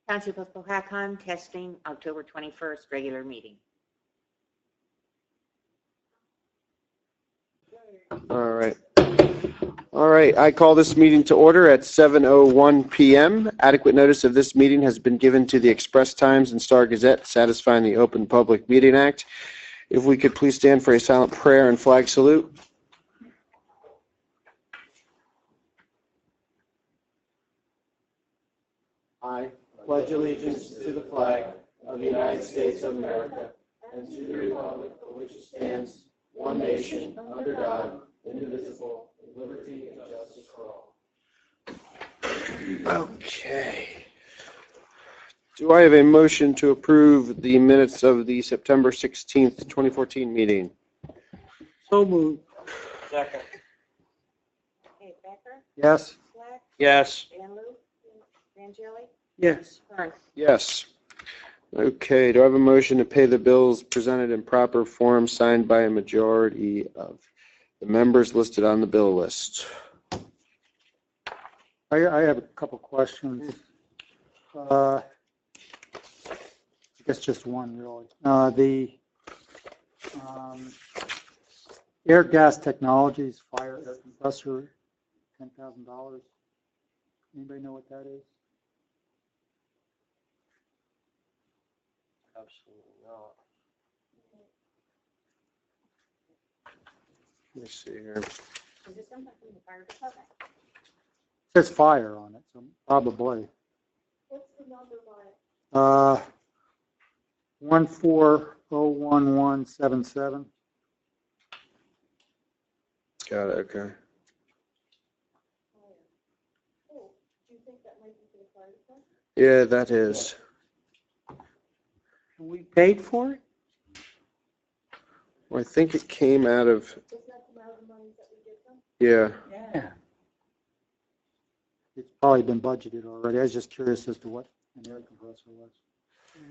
Township of Cohaston, testing October 21st, regular meeting. All right. All right. I call this meeting to order at 7:01 p.m. Adequate notice of this meeting has been given to the Express Times and Star Gazette, satisfying the Open Public Meeting Act. If we could please stand for a silent prayer and flag salute. I pledge allegiance to the flag of the United States of America and to the republic for which it stands, one nation, under God, indivisible, with liberty and justice for all. Okay. Do I have a motion to approve the minutes of the September 16th, 2014 meeting? So moved. Second. Okay, Becker? Yes. Black? Yes. Van Loo? Angeli? Yes. Kern? Yes. Okay, do I have a motion to pay the bills presented in proper form signed by a majority of the members listed on the bill list? I have a couple questions. I guess just one, really. The Air Gas Technologies fire air compressor, $10,000. Anybody know what that is? Absolutely not. Let me see here. Is this something from the fire department? It says fire on it, so probably. What's the number by it? 1401177. Got it, okay. Oh, do you think that might be for the fire department? Yeah, that is. We paid for it? Well, I think it came out of, Doesn't that come out of the money that we give them? yeah. Yeah. It's probably been budgeted already. I was just curious as to what an air compressor was.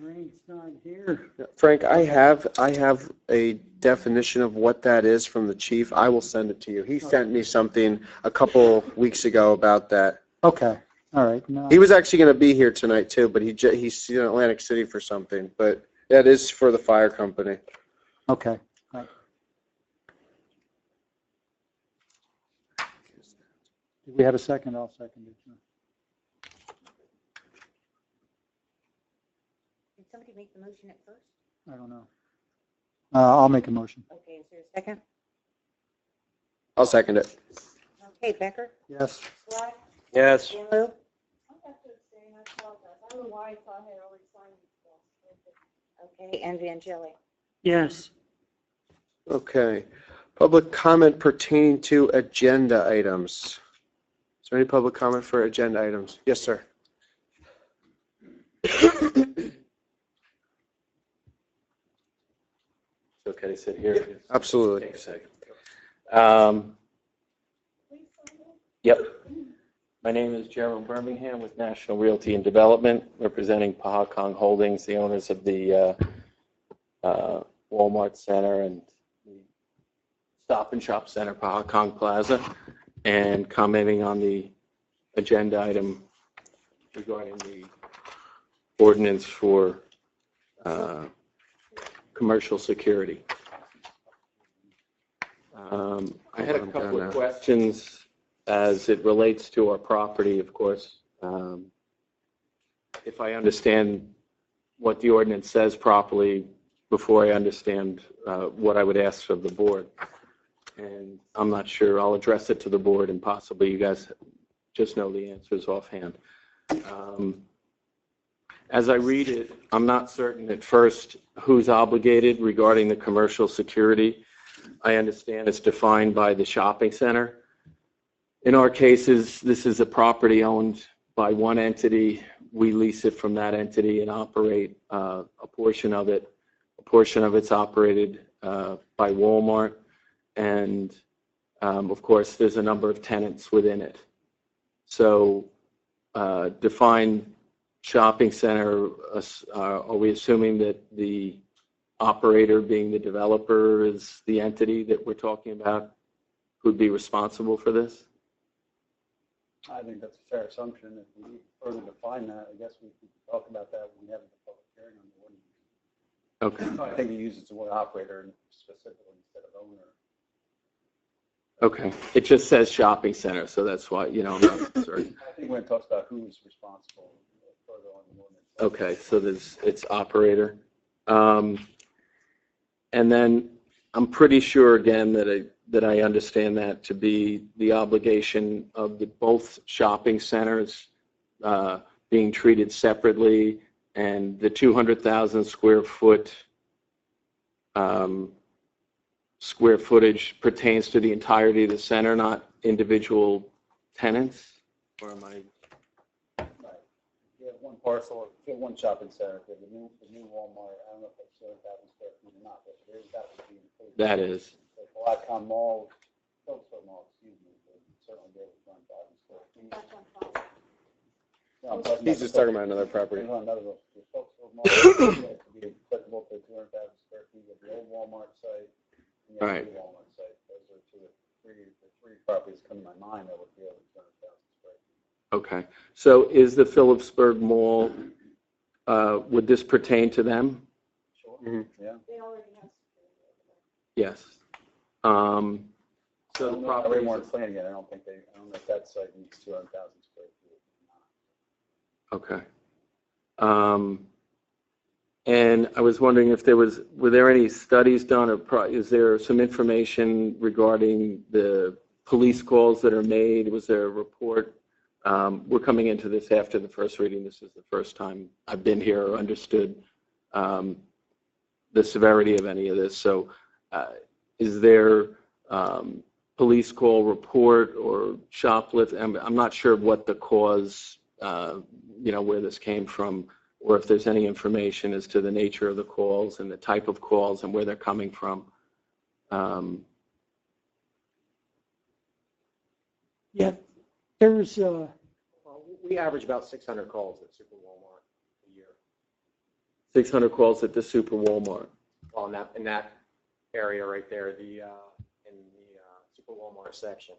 Rain's not here. Frank, I have a definition of what that is from the chief. I will send it to you. He sent me something a couple weeks ago about that. Okay, all right. No. He was actually going to be here tonight too, but he's in Atlantic City for something. But that is for the fire company. Okay. Right. Did we have a second? I'll second it. Did somebody make the motion at first? I don't know. I'll make a motion. Okay, is there a second? I'll second it. Okay, Becker? Yes. Black? Yes. Van Loo? I have to abstain, I apologize. I don't know why I thought I had already signed these. Okay, and Angeli? Yes. Okay. Public comment pertaining to agenda items. Is there any public comment for agenda items? Yes, sir. Okay to sit here? Absolutely. Take a second. Yep. My name is Gerald Birmingham with National Realty and Development, representing Pahakong Holdings, the owners of the Walmart Center and the Stop and Shop Center, Pahakong Plaza, and commenting on the agenda item regarding the ordinance for commercial security. I had a couple of questions as it relates to our property, of course. If I understand what the ordinance says properly before I understand what I would ask of the board. And I'm not sure. I'll address it to the board and possibly you guys just know the answers offhand. As I read it, I'm not certain at first who's obligated regarding the commercial security. I understand it's defined by the shopping center. In our cases, this is a property owned by one entity. We lease it from that entity and operate a portion of it. A portion of it's operated by Walmart. And of course, there's a number of tenants within it. So defined shopping center, are we assuming that the operator, being the developer, is the entity that we're talking about who'd be responsible for this? I think that's a fair assumption. If we need to further define that, I guess we could talk about that when we have the public hearing on the ordinance. Okay, I think he uses the word operator specifically instead of owner. okay. It just says shopping center, so that's why, I'm not concerned. I think when it talks about who's responsible, further on the ordinance. Okay, so it's operator. And then I'm pretty sure again that I understand that to be the obligation of both shopping centers being treated separately, and the 200,000 square footage pertains to the entirety of the center, not individual tenants? Or am I? Right. You have one parcel, you have one shopping center, you have the new Walmart, I don't know if that's 200,000 square feet or not, but there is that would be included. That is. The Blackham Mall, Phillipsburg Mall, excuse me, would certainly be over 200,000 square feet. That's on top. No, I'm talking He's about just the talking about another property. No, another one. The Phillipsburg Mall would be applicable to 200,000 square feet of the old Walmart site and the All right. new Walmart site. Those are the three properties come to my mind that would be over 200,000 square feet. Okay. So is the Phillipsburg Mall, would this pertain to them? Sure. Mhm. Yeah. They already have security over there. Yes. So the I property. really want to plan again. I don't know if that site needs 200,000 square feet or not. Okay. And I was wondering if were there any studies done, or is there some information regarding the police calls that are made? Was there a report? We're coming into this after the first reading. This is the first time I've been here or understood the severity of any of this. So is there police call report or shoplift? I'm not sure what the cause, where this came from, or if there's any information as to the nature of the calls and the type of calls and where they're coming from. Yeah, there's, Well, we average about 600 calls at Super Walmart a year. 600 calls at the Super Walmart. Well, in that area right there, in the Super Walmart section,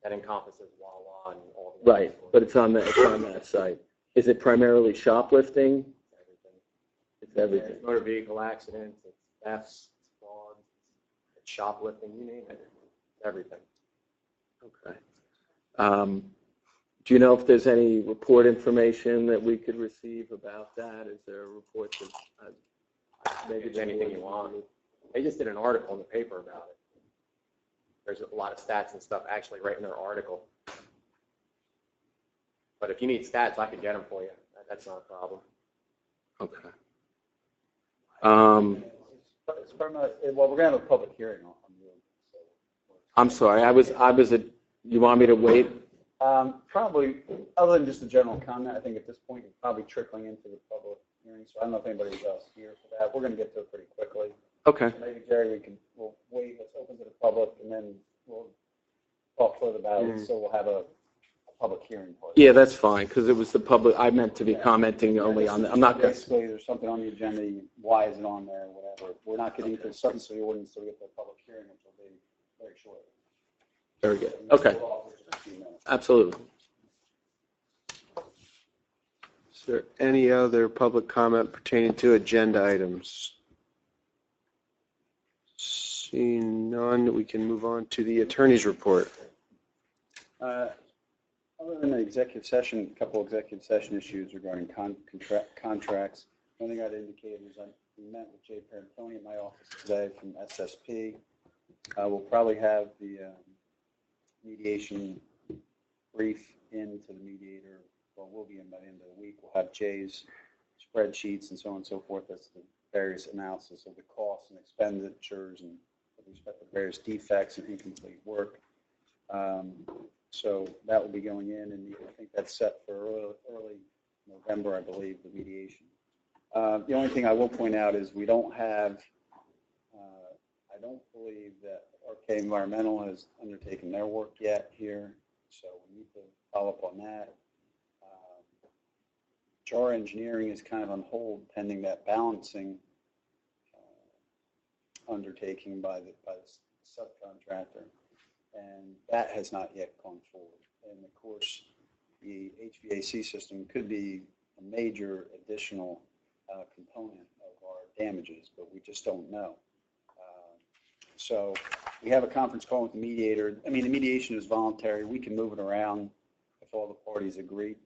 that encompasses Wawa and all the. Right, but it's on that site. Is it primarily shoplifting? Everything. It's everything. It's motor vehicle accidents, it's thefts, it's frauds, it's shoplifting, you name it, everything. Okay. Do you know if there's any report information that we could receive about that? Is there a report that Maybe it's anything you want. They just did an article in the paper about it. There's a lot of stats and stuff actually right in their article. But if you need stats, I could get them for you. That's not a problem. Okay. Well, we're going to have a public hearing on the ordinance, so. I'm sorry. You want me to wait? Probably, other than just a general comment, I think at this point it's probably trickling into the public hearing, so I don't know if anybody's else here for that. We're going to get to it pretty quickly. Okay. Maybe, Jerry, we'll wait, let's open to the public, and then we'll talk further about it, so we'll have a public hearing part. Yeah, that's fine, because it was the public, I meant to be commenting only on that. I'm not going to. Basically, there's something on the agenda, why is it on there, whatever. We're not getting into the substance of the ordinance until we get to a public hearing, which will be very short. Very good. Okay. We'll offer just a few minutes. Absolutely. Is there any other public comment pertaining to agenda items? Seeing none, we can move on to the attorney's report. Other than the executive session, a couple executive session issues regarding contracts. One thing I'd indicate is I met with Jay Perantoni at my office today from SSP. We'll probably have the mediation brief into the mediator. Well, we'll be in by the end of the week. We'll have Jay's spreadsheets and so on and so forth. That's the various analysis of the costs and expenditures and with respect to various defects and incomplete work. So that will be going in, and I think that's set for early November, I believe, the mediation. The only thing I will point out is we don't have, I don't believe that RK Environmental has undertaken their work yet here, so we need to follow up on that. Char Engineering is kind of on hold pending that balancing undertaking by the subcontractor, and that has not yet gone forward. and of course, the HVAC system could be a major additional component of our damages, but we just don't know. So we have a conference call with the mediator. I mean, the mediation is voluntary. We can move it around if all the parties agree.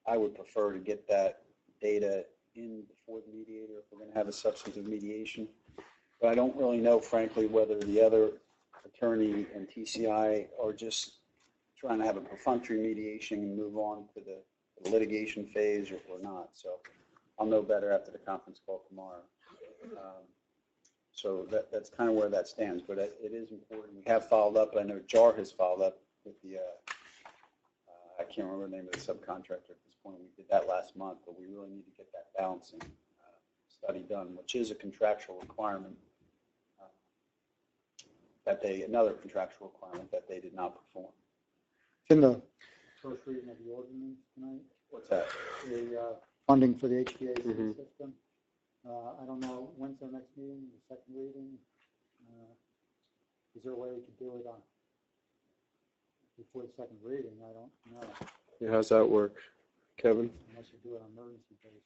I would prefer to get that data in before the mediator if we're going to have a substantive mediation. But I don't really know, frankly, whether the other attorney and TCI are just trying to have a perfunctory mediation and move on to the litigation phase or not. So I'll know better after the conference call tomorrow. So that's kind of where that stands. But it is important. We have followed up. I know JAR has followed up with the, I can't remember the name of the subcontractor at this point. We did that last month, but we really need to get that balancing study done, which is a contractual requirement another contractual requirement that they did not perform. In the first reading of the ordinance tonight, What's that? the funding for the HVAC Mhm. system. I don't know, when's our next meeting, the second reading? Is there a way we could do it on before the second reading? I don't know, Yeah, how's that work, Kevin? unless you do it on an emergency basis.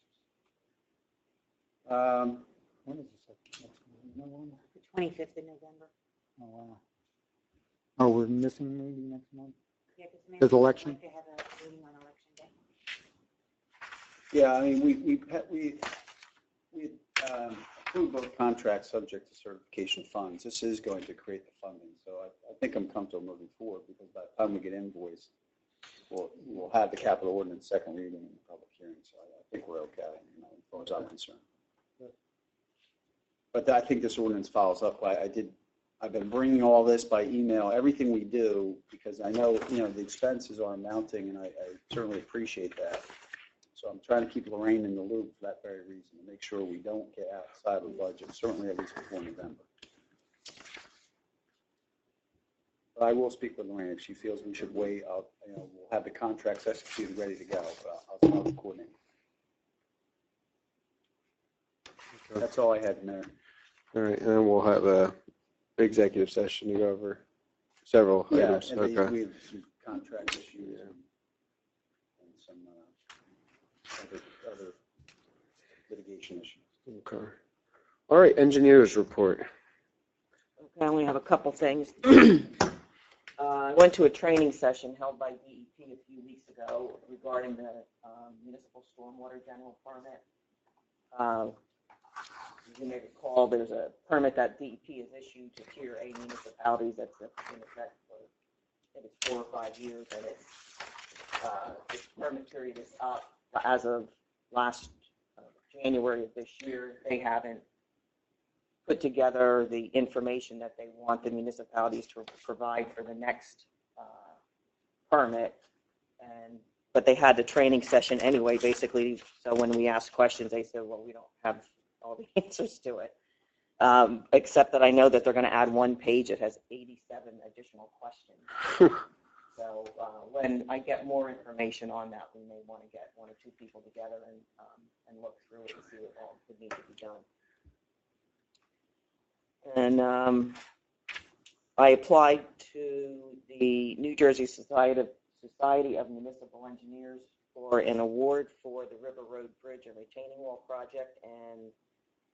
When is the second next meeting? No one? The 25th of November. Oh, wow. Oh, we're missing maybe next month? Yeah, 'cause maybe There's we'd election? like to have a meeting on election day. Yeah, I mean, we approved both contracts subject to certification funds. This is going to create the funding, so I think I'm comfortable moving forward because by the time we get invoiced, we'll have the capital ordinance second reading and public hearing. So I think we're okay, as far as I'm concerned. But I think this ordinance follows up. I've been bringing all this by email, everything we do, because I know, the expenses are mounting, and I certainly appreciate that. So I'm trying to keep Lorraine in the loop for that very reason, to make sure we don't get outside of the budget, certainly at least before November. But I will speak with Lorraine. If she feels we should wait, we'll have the contracts executed, ready to go. But I'll coordinate. That's all I had in there. All right, and then we'll have a executive session to go over several Yeah, items. and Okay. we have some contract issues and some other litigation issues. Okay. All right, engineers report. Okay, I only have a couple things. I went to a training session held by DEP a few weeks ago regarding the municipal stormwater general permit. You may recall there's a permit that DEP has issued to Tier A municipalities that's in effect for, I think it's 4 or 5 years, and this permit period is up as of last January of this year. They haven't put together the information that they want the municipalities to provide for the next permit, but they had the training session anyway, basically. So when we asked questions, they said, well, we don't have all the answers to it, except that I know that they're going to add one page that has 87 additional questions. So when I get more information on that, we may want to get 1 or 2 people together and look through it and see what all would need to be done. And I applied to the New Jersey Society of Municipal Engineers for an award for the River Road Bridge and Retaining Wall project, and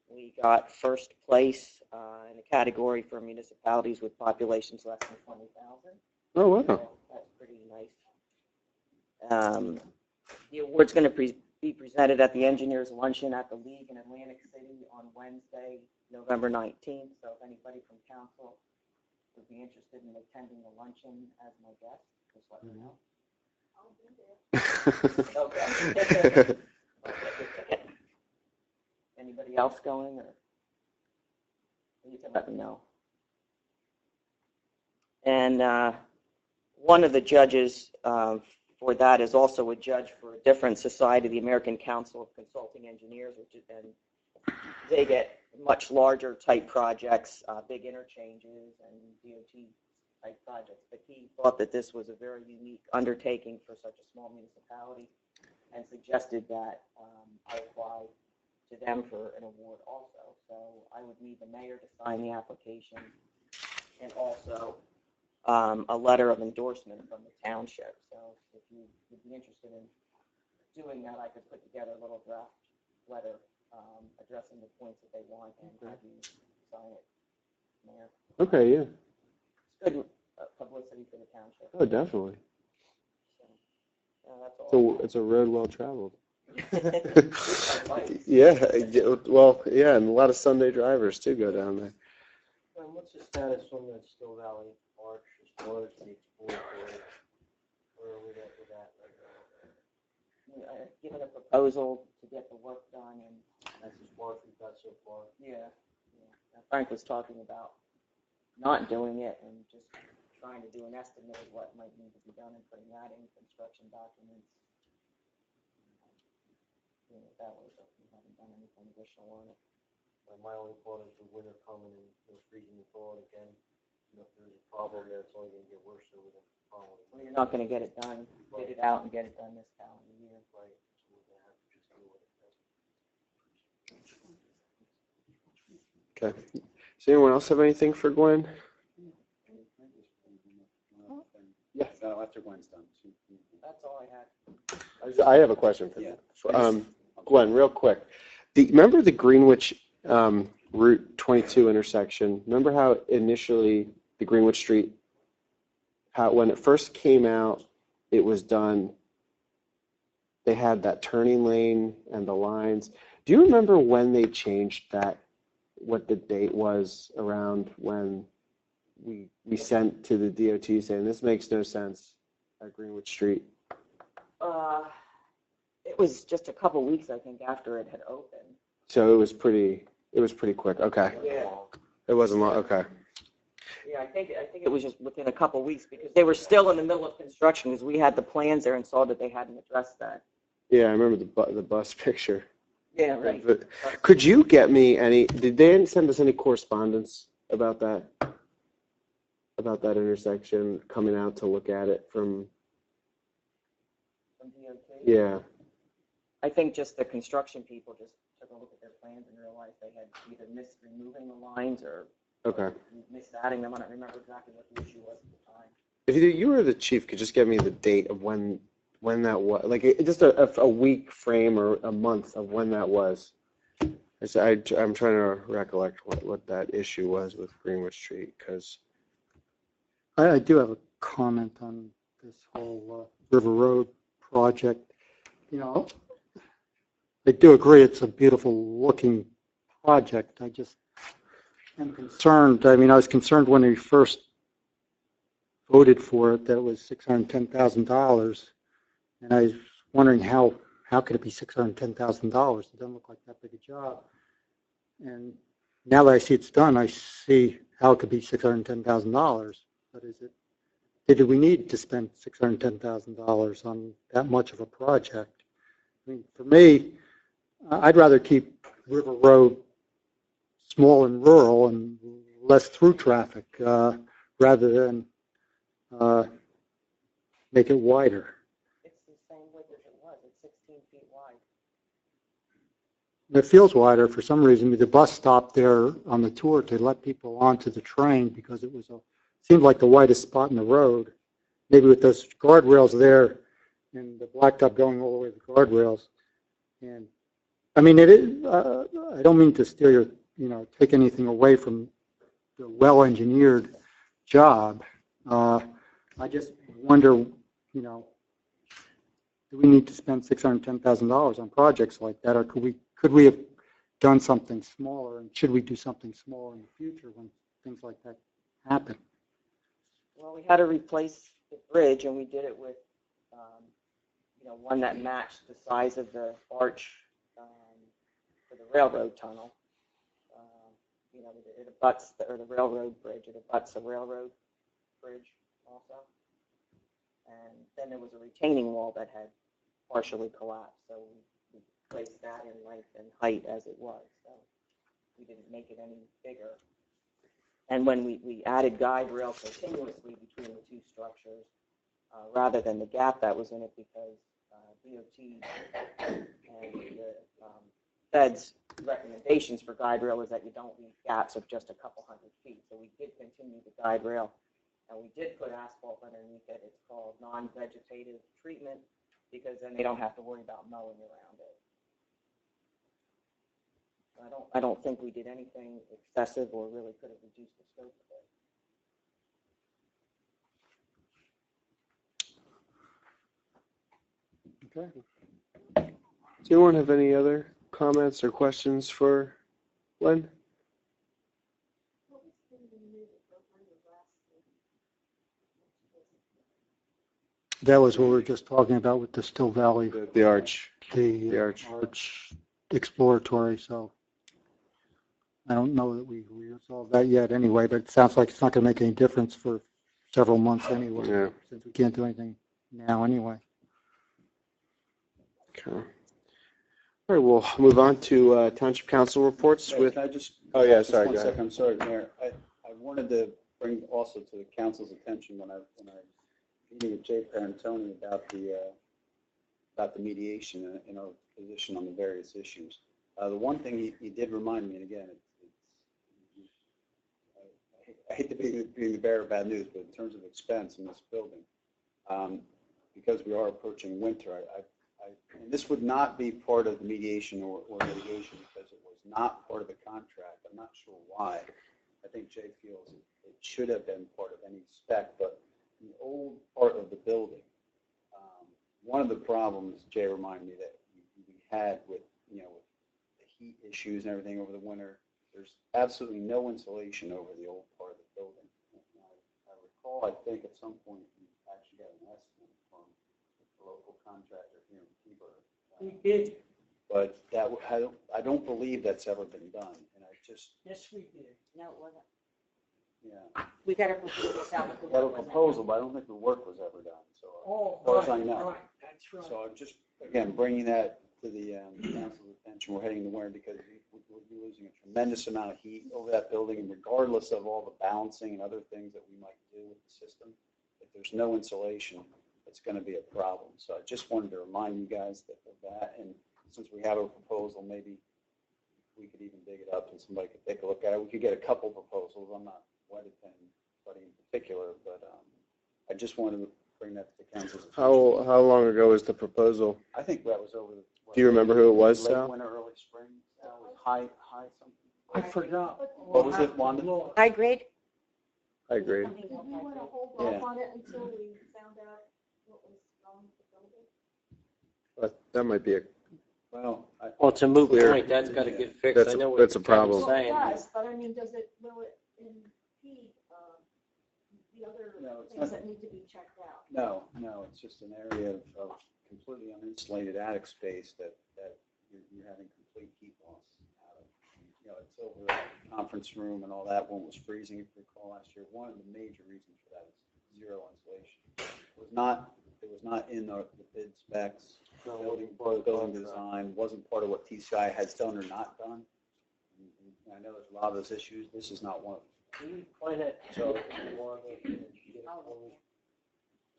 we got first place in a category for municipalities with populations less than 20,000. Oh, wow. So that's pretty nice. The award's going to be presented at the Engineers Luncheon at the League in Atlantic City on Wednesday, November 19th. So if anybody from council would be interested in attending the luncheon as my guest, just let me know. Okay. Anybody else going, or you can let me know. And one of the judges for that is also a judge for a different society, the American Council of Consulting Engineers, and they get much larger type projects, big interchanges and DOT type projects. But he thought that this was a very unique undertaking for such a small municipality and suggested that I apply to them for an award also. So I would need the mayor to sign the application, and also a letter of endorsement from the township. So if you would be interested in doing that, I could put together a little draft letter addressing the points that they want and have you sign it, Mayor. Okay, yeah. It's good publicity for the township. Oh, definitely. So, that's all. So it's a road well traveled. Right. Yeah, well, yeah, and a lot of Sunday drivers too go down there. What's the status on the Still Valley Arch as far as the exploratory? Where are we at with that right now? Given a proposal to get the work done, and That's as far as we've got so far. yeah. Frank was talking about not doing it and just trying to do an estimate of what might need to be done and putting that in construction documents. That way, but we haven't done anything additional on it. My only thought is the winter coming and freezing the thaw again. If there's a problem there, it's only going to get worse over the following. Well, you're not going to get it done, get it out and get it done this calendar year. Right. So we're going to have to just deal with it. Okay. Does anyone else have anything for Gwen? Yeah. No, after Gwen's done. That's all I had. I have a question for Yeah. you. Gwen, real quick. Remember the Greenwich Route 22 intersection? Remember how initially the Greenwich Street, how when it first came out, it was done, they had that turning lane and the lines. Do you remember when they changed that, what the date was around when we sent to the DOT saying this makes no sense at Greenwich Street? It was just a couple weeks, I think, after it had opened. So it was pretty quick. Okay. Yeah. It wasn't long. Okay. Yeah, I think it was just within a couple weeks because they were still in the middle of construction because we had the plans there and saw that they hadn't addressed that. Yeah, I remember the bus picture. Yeah, right. But could you get me did they send us any correspondence about that intersection, coming out to look at it from, From DOT. yeah. I think just the construction people just took a look at their plans and realized they had either missed removing the lines or Okay. missed adding them. I don't remember exactly what the issue was at the time. If either you or the chief could just give me the date of when that was, like just a week frame or a month of when that was. I'm trying to recollect what that issue was with Greenwich Street, because I do have a comment on this whole River Road project. You know, I do agree it's a beautiful looking project. I just am concerned. I mean, I was concerned when we first voted for it that it was $610,000. And I was wondering how could it be $610,000? It doesn't look like that big a job. And now that I see it's done, I see how it could be $610,000. But did we need to spend $610,000 on that much of a project? I mean, for me, I'd rather keep River Road small and rural and less through traffic rather than make it wider. It's the same width as it was. It's 16 feet wide. It feels wider for some reason. The bus stopped there on the tour to let people onto the train because it seemed like the widest spot in the road. Maybe with those guardrails there and the blacktop going all the way to the guardrails. And I mean, it is. I don't mean to steal take anything away from the well-engineered job. I just wonder, do we need to spend $610,000 on projects like that, or could we have done something smaller, and should we do something smaller in the future when things like that happen? Well, we had to replace the bridge, and we did it with, one that matched the size of the arch for the railroad tunnel. It abuts the railroad bridge. It abuts the railroad bridge also. And then there was a retaining wall that had partially collapsed, so we placed that in length and height as it was. So we didn't make it any bigger. And when we added guide rail continuously between the two structures, rather than the gap that was in it, because DOT and the Fed's recommendations for guide rail is that you don't leave gaps of just a couple hundred feet. So we did continue the guide rail And we did put asphalt underneath it. It's called non-vegetative treatment because then they don't have to worry about mowing around it. I don't think we did anything excessive or really could have reduced the scope of it. Okay. Does anyone have any other comments or questions for Len? That was what we were just talking about with the Still Valley, The arch. the arch. arch exploratory, so I don't know that we resolved that yet anyway, but it sounds like it's not going to make any difference for several months anyway, Yeah. since we can't do anything now anyway. Okay. All right, we'll move on to Township Council reports Hey, with, can I just? oh yeah, just sorry, one go ahead. second. I'm sorry, Mayor. I wanted to bring also to the council's attention when I meeting with Jay Parentoni about the mediation and our position on the various issues. The one thing he did remind me, and again, I hate to be the bearer of bad news, but in terms of expense in this building, because we are approaching winter, and this would not be part of the mediation or litigation because it was not part of the contract. I'm not sure why. I think Jay feels it should have been part of any spec, but the old part of the building, one of the problems, Jay reminded me, that we had with, with the heat issues and everything over the winter, there's absolutely no insulation over the old part of the building. I recall, I think at some point we actually got an estimate from the local contractor here in Peterborough. We did. But I don't believe that's ever been done, and I just, Yes, we did. No, it wasn't. yeah. We got a proposal out with the We have a work, wasn't it? proposal, but I don't think the work was ever done, so. Oh, as far as I right, know. right, that's right. So I'm just, again, bringing that to the council's attention. We're heading to winter because we're losing a tremendous amount of heat over that building, and regardless of all the balancing and other things that we might do with the system, if there's no insulation, it's going to be a problem. So I just wanted to remind you guys of that, and since we have a proposal, maybe we could even dig it up and somebody could take a look at it. We could get a couple proposals. I'm not wedded to anybody in particular, but I just wanted to bring that to the council's attention. How long ago was the proposal? I think that was over the. Do you remember who it was, Late Sal? winter, early spring. That was high something. I forgot. What was it, Wanda? High grade? I agree. Did we want to hold Yeah. off on it until we found out what was wrong with the building? But that might be Well, Well, it's a moot Clear. point, that's got to get fixed. That's I know what that's a Kevin's problem. Well, it saying. does, but I mean, will it impede the other No, it's things not. that need to be checked out? no, it's just an area of completely uninsulated attic space that you're having complete heat loss out of. It's over the conference room and all that. One was freezing, if you recall, last year. One of the major reasons for that is zero insulation. It was not in the bid specs. Building design wasn't part of what TCI has done or not done. And I know there's a lot of those issues. This is not one of them. So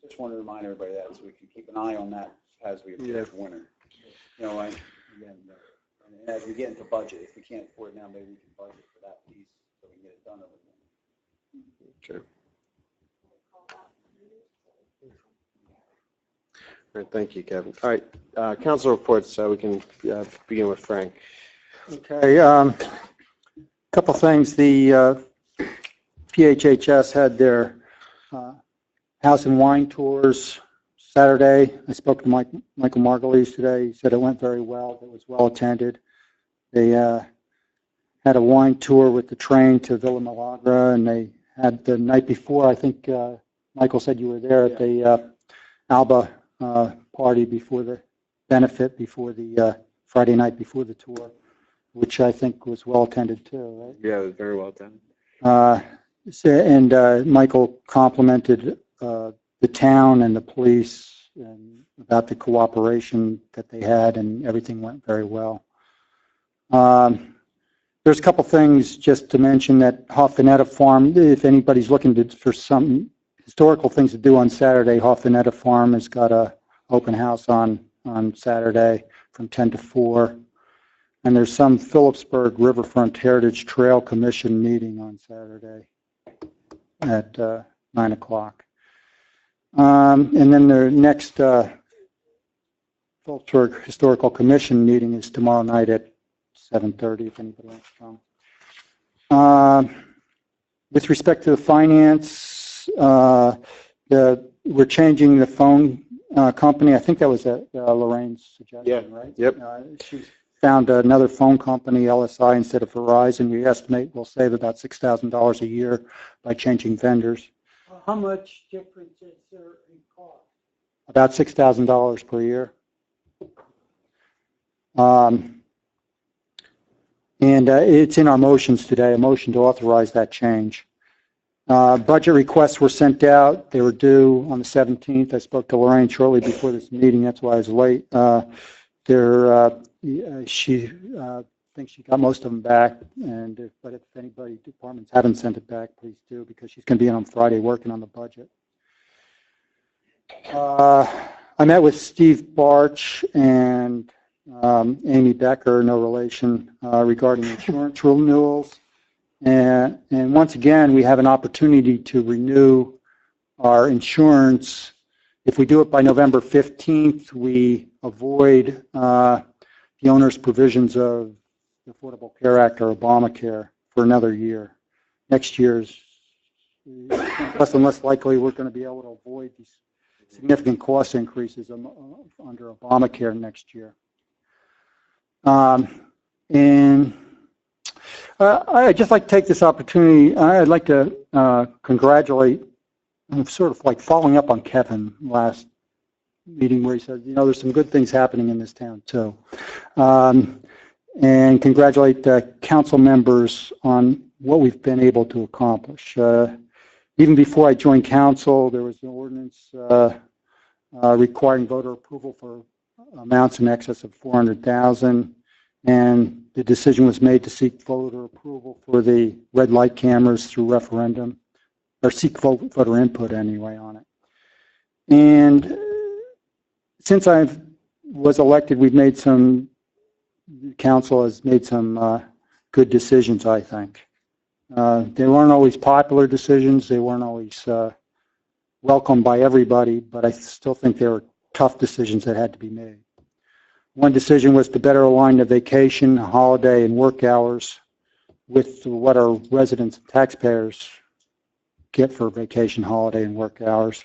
just want to remind everybody that so we can keep an eye on that as we approach winter. And as we get into budget, if we can't afford it now, maybe we can budget for that piece so we can get it done over the winter. Okay. All right, thank you, Kevin. All right, council reports. We can begin with Frank. Okay, couple things. The PHHS had their house and wine tours Saturday. I spoke to Michael Margulies today. He said it went very well. It was well attended. They had a wine tour with the train to Villa Malagra, and they had the night before, I think Michael said you were there at the Alba party before the benefit, before the Friday night before the tour, which I think was well attended too, right? Yeah, it was very well done. And Michael complimented the town and the police and about the cooperation that they had, and everything went very well. There's a couple things just to mention that Hoffanetta Farm, if anybody's looking for some historical things to do on Saturday, Hoffanetta Farm has got a open house on Saturday from 10 to 4. And there's some Phillipsburg Riverfront Heritage Trail Commission meeting on Saturday at 9 o'clock. And then the next Phillipsburg Historical Commission meeting is tomorrow night at 7:30, if anybody wants to come. With respect to the finance, we're changing the phone company. I think that was Lorraine's suggestion, right? Yep. She found another phone company, LSI, instead of Verizon. We estimate we'll save about $6,000 a year by changing vendors. How much difference is there in cost? About $6,000 per year. And it's in our motions today, a motion to authorize that change. Budget requests were sent out. They were due on the 17th. I spoke to Lorraine shortly before this meeting. That's why I was late. She thinks she got most of them back. But if anybody, departments haven't sent it back, please do, because she's going to be in on Friday working on the budget. I met with Steve Barch and Amy Becker, no relation, regarding insurance renewals. And once again, we have an opportunity to renew our insurance. If we do it by November 15th, we avoid the owner's provisions of the Affordable Care Act or Obamacare for another year. Next year's less and less likely we're going to be able to avoid these significant cost increases under Obamacare next year. And I'd just like to take this opportunity. I'd like to congratulate, I'm sort of like following up on Kevin last meeting where he said, you know, there's some good things happening in this town too. And congratulate the council members on what we've been able to accomplish. Even before I joined council, there was an ordinance requiring voter approval for amounts in excess of $400,000, and the decision was made to seek voter approval for the red light cameras through referendum, or seek voter input anyway on it. And since I was elected, council has made some good decisions, I think. They weren't always popular decisions. They weren't always welcomed by everybody, but I still think they were tough decisions that had to be made. One decision was to better align the vacation, holiday, and work hours with what our residents and taxpayers get for vacation, holiday, and work hours.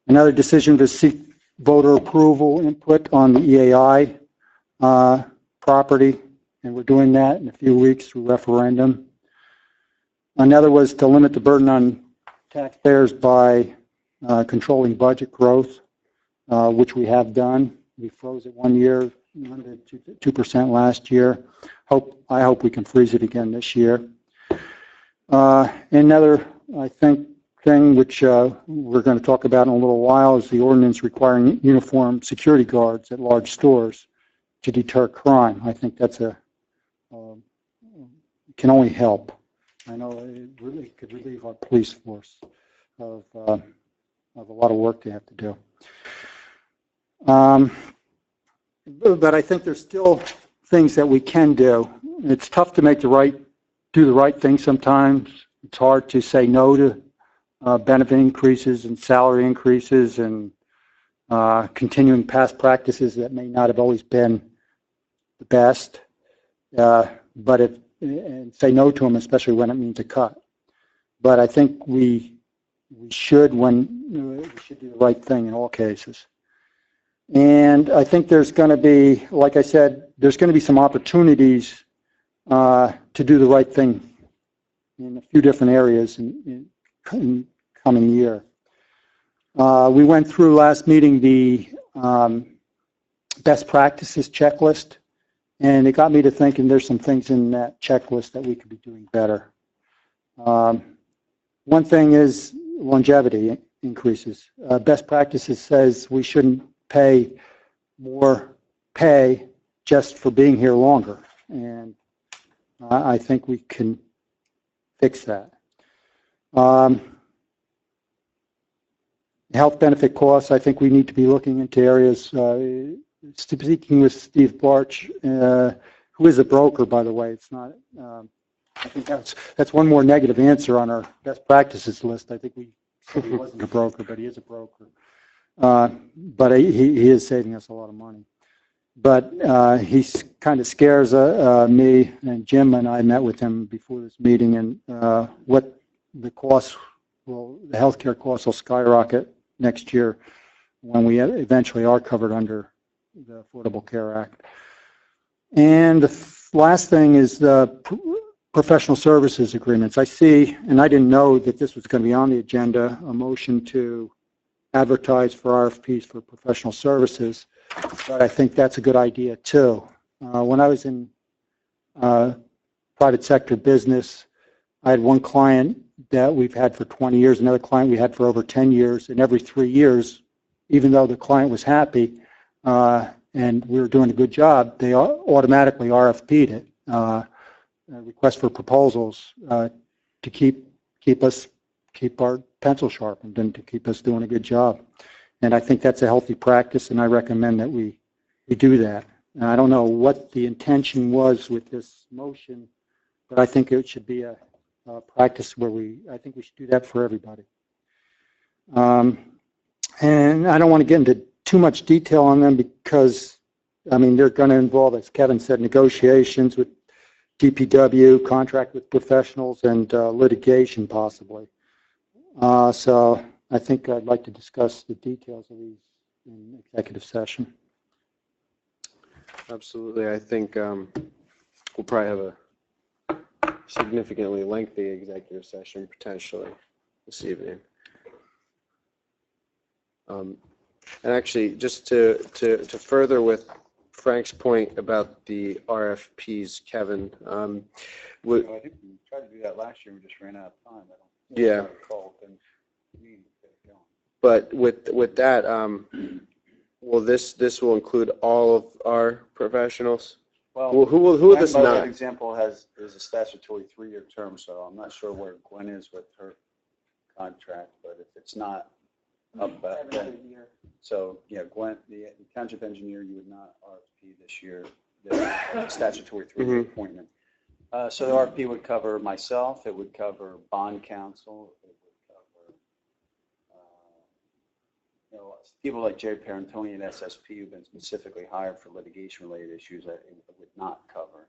Another decision to seek voter approval input on the EAI property, and we're doing that in a few weeks through referendum. Another was to limit the burden on taxpayers by controlling budget growth, which we have done. We froze it 1 year, 2% last year. I hope we can freeze it again this year. Another, I think, thing which we're going to talk about in a little while is the ordinance requiring uniform security guards at large stores to deter crime. I think that's can only help. I know it really could relieve our police force of a lot of work they have to do. But I think there's still things that we can do. It's tough to do the right thing sometimes. It's hard to say no to benefit increases and salary increases and continuing past practices that may not have always been the best. And say no to them, especially when it means a cut. But I think we should do the right thing in all cases. And I think there's going to be, like I said, there's going to be some opportunities to do the right thing in a few different areas in coming year. We went through last meeting the best practices checklist, and it got me to thinking there's some things in that checklist that we could be doing better. One thing is longevity increases. Best practices says we shouldn't pay more pay just for being here longer, and I think we can fix that. Health benefit costs, I think we need to be looking into areas, speaking with Steve Barch, who is a broker, by the way. It's not, I think that's one more negative answer on our best practices list. I think we said he wasn't a broker, but he is a broker. But he is saving us a lot of money. But he kind of scares me, and Jim and I met with him before this meeting, and what the costs will, the healthcare costs will skyrocket next year when we eventually are covered under the Affordable Care Act. And the last thing is the professional services agreements. I see, and I didn't know that this was going to be on the agenda, a motion to advertise for RFPs for professional services, but I think that's a good idea too. When I was in private sector business, I had one client that we've had for 20 years, another client we had for over 10 years, and every 3 years, even though the client was happy and we were doing a good job, they automatically RFP'd it, request for proposals to keep our pencil sharpened and to keep us doing a good job. And I think that's a healthy practice, and I recommend that we do that. And I don't know what the intention was with this motion, but I think it should be a practice where I think we should do that for everybody. And I don't want to get into too much detail on them because, I mean, they're going to involve, as Kevin said, negotiations with DPW, contract with professionals, and litigation possibly. So I think I'd like to discuss the details of these in executive session. Absolutely. I think we'll probably have a significantly lengthy executive session potentially this evening. And actually, just to further with Frank's point about the RFPs, Kevin, I think we tried to do that last year. We just ran out of time. Yeah. But with that, will this will include all of our professionals? Well, who will this Gwen, by not? example, is a statutory 3-year term, so I'm not sure where Gwen is with her contract, but if it's not up, then, so yeah, Gwen, the township engineer, you would not RFP this year, the statutory 3-year appointment. So the RFP would cover myself, it would cover bond counsel, it would cover people like Jerry Parentoni and SSP who've been specifically hired for litigation-related issues that it would not cover.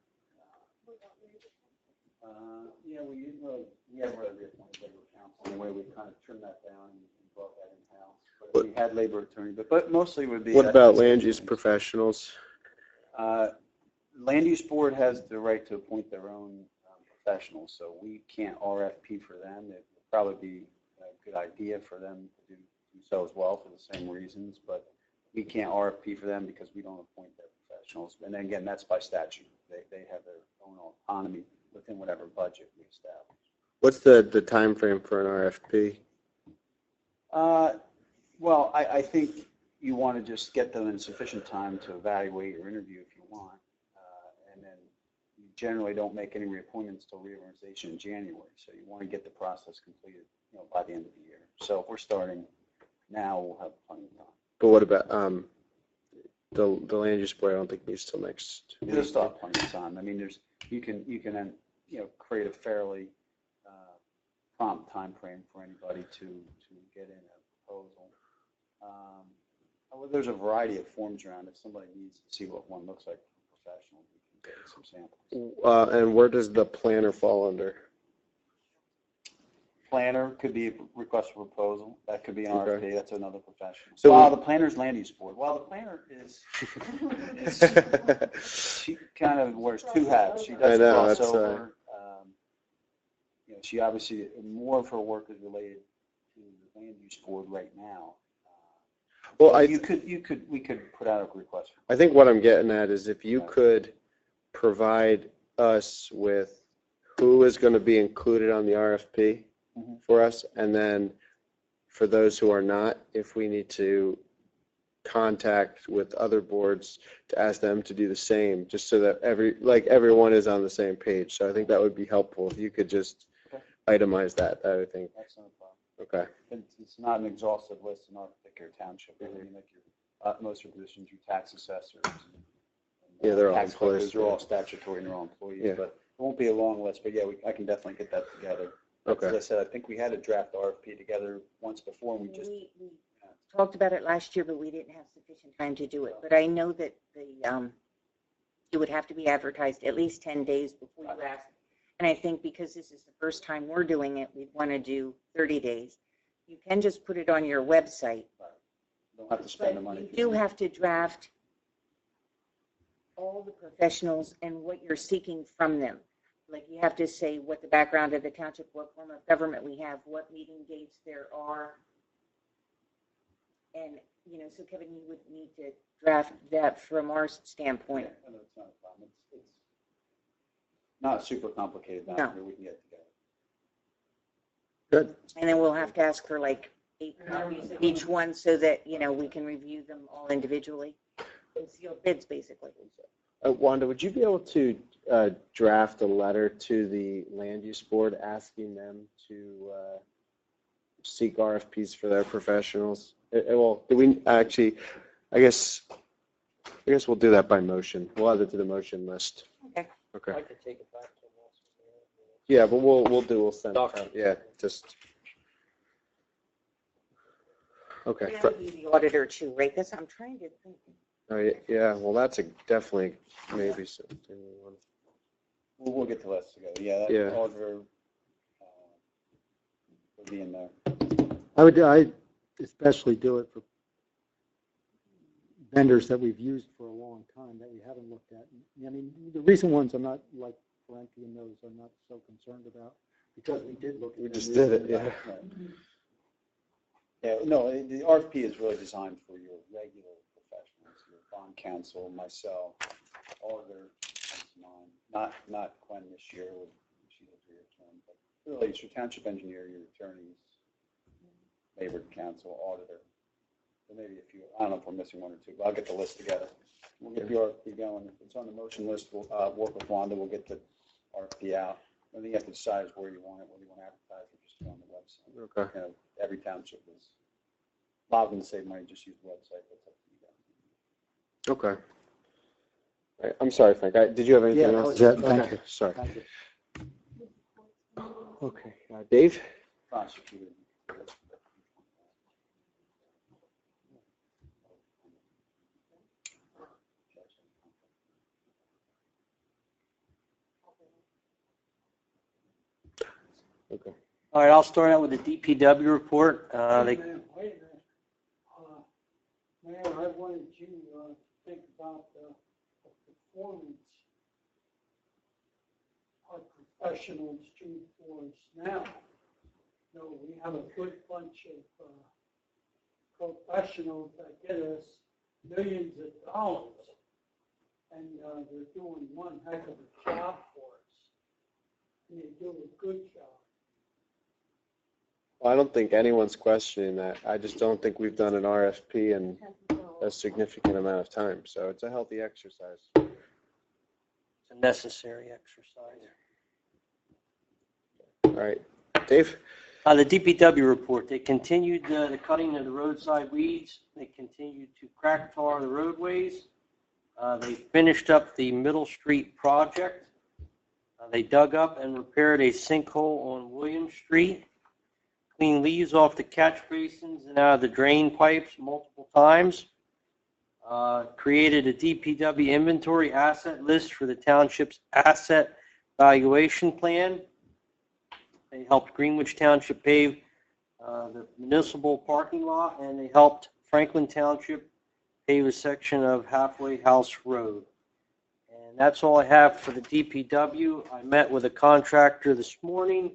Yeah, we haven't really reappointed labor counsel. Anyway, we kind of trimmed that down and brought that in-house. But we had labor attorney, but mostly would be. What about land use professionals? Land use board has the right to appoint their own professionals, so we can't RFP for them. It would probably be a good idea for them to do so as well for the same reasons, but we can't RFP for them because we don't appoint their professionals. And then again, that's by statute. They have their own autonomy within whatever budget we establish. What's the time frame for an RFP? Well, I think you want to just get them in sufficient time to evaluate or interview if you want. And then you generally don't make any reappointments till reorganization in January. So you want to get the process completed, by the end of the year. So if we're starting now, we'll have plenty of time. But what about the land use board? I don't think needs till next. You'll still have plenty of time. I mean, you can then create a fairly prompt time frame for anybody to get in a proposal. There's a variety of forms around. If somebody needs to see what one looks like for professional, we can get some samples. And where does the planner fall under? Planner could be a request for proposal. That could be an RFP. Okay. That's another professional. So the planner's land use board. Well, the planner is she kind of wears two hats. She does crossover. She obviously more of her work is related to the land use board right now. Well, we could put out a request. I think what I'm getting at is if you could provide us with who is going to be included on the RFP for us, and then for those who are not, if we need to contact with other boards to ask them to do the same, just so that everyone is on the same page. So I think that would be helpful if you could just itemize that. I would think. That's not a problem. Okay. It's not an exhaustive list in our particular township. I mean, like most of your positions, your tax assessors. Yeah, they're all tax employees. collectors, they're all statutory and they're all employees. Yeah. But it won't be a long list. But yeah, I can definitely get that together. As Okay. I said, I think we had a draft RFP together once before, and we just, We talked about it last year, but we didn't have sufficient time to do it. But I know that it would have to be advertised at least 10 days before you ask. And I think because this is the first time we're doing it, we'd want to do 30 days. You can just put it on your website. don't have to spend the But money. you do have to draft all the professionals and what you're seeking from them. Like you have to say what the background of the township, what form of government we have, what meeting dates there are. And, so Kevin, you would need to draft that from our standpoint. I know it's not a problem. It's not a super complicated No. document we can get together. Good. And then we'll have to ask for like 8 copies of each one so that, we can review them all individually. And seal bids, basically. Wanda, would you be able to draft a letter to the land use board asking them to seek RFPs for their professionals? Well, do we actually, I guess we'll do that by motion. We'll add it to the motion list. Okay. Okay. I could take it back to them also. Yeah, but we'll send it Document. out. Yeah, just. Okay. That would be the auditor too, right? Because I'm trying to think. Oh, yeah, well, that's definitely maybe something we want. We'll get the list together. Yeah, that Yeah. auditor will be in there. I especially do it for vendors that we've used for a long time that we haven't looked at. I mean, the recent ones I'm not like Frankie and those I'm not so concerned about because we did look at We them just did it, recently. yeah. Right. Yeah, no, the RFP is really designed for your regular professionals, your bond counsel, myself, auditor, mine, not Gwen this year, she's a 3-year term, but really it's your township engineer, your attorneys, labor counsel, auditor. There may be a few, I don't know if we're missing 1 or 2, but I'll get the list together. We'll get the RFP going. If it's on the motion list, we'll work with Wanda, we'll get the RFP out. The only thing you have to decide is where you want it, whether you want to advertise or just go on the website. Okay. Every township is, a lot of them save money, just use the website. That's up to you guys. Okay. All right, I'm sorry, Frank. Did you have anything Yeah, that else? was it. Thank Okay, you. sorry. Thank you. Okay. Dave? Prosecutor. Okay. All right, I'll start out with the DPW report. Wait a minute. Mayor, I wanted you to think about the performance of professional street boards now. We have a good bunch of professionals that get us millions of dollars. And they're doing one heck of a job for us. And they do a good job. Well, I don't think anyone's questioning that. I just don't think we've done an RFP in a significant amount of time. So it's a healthy exercise. It's a necessary exercise. All right. Dave? The DPW report, they continued the cutting of the roadside weeds. They continued to crack tar the roadways. They finished up the Middle Street project. They dug up and repaired a sinkhole on William Street. Cleaned leaves off the catch basins and out of the drain pipes multiple times. Created a DPW inventory asset list for the township's asset valuation plan. They helped Greenwich Township pave the municipal parking lot, and they helped Franklin Township pave a section of Halfway House Road. And that's all I have for the DPW. I met with a contractor this morning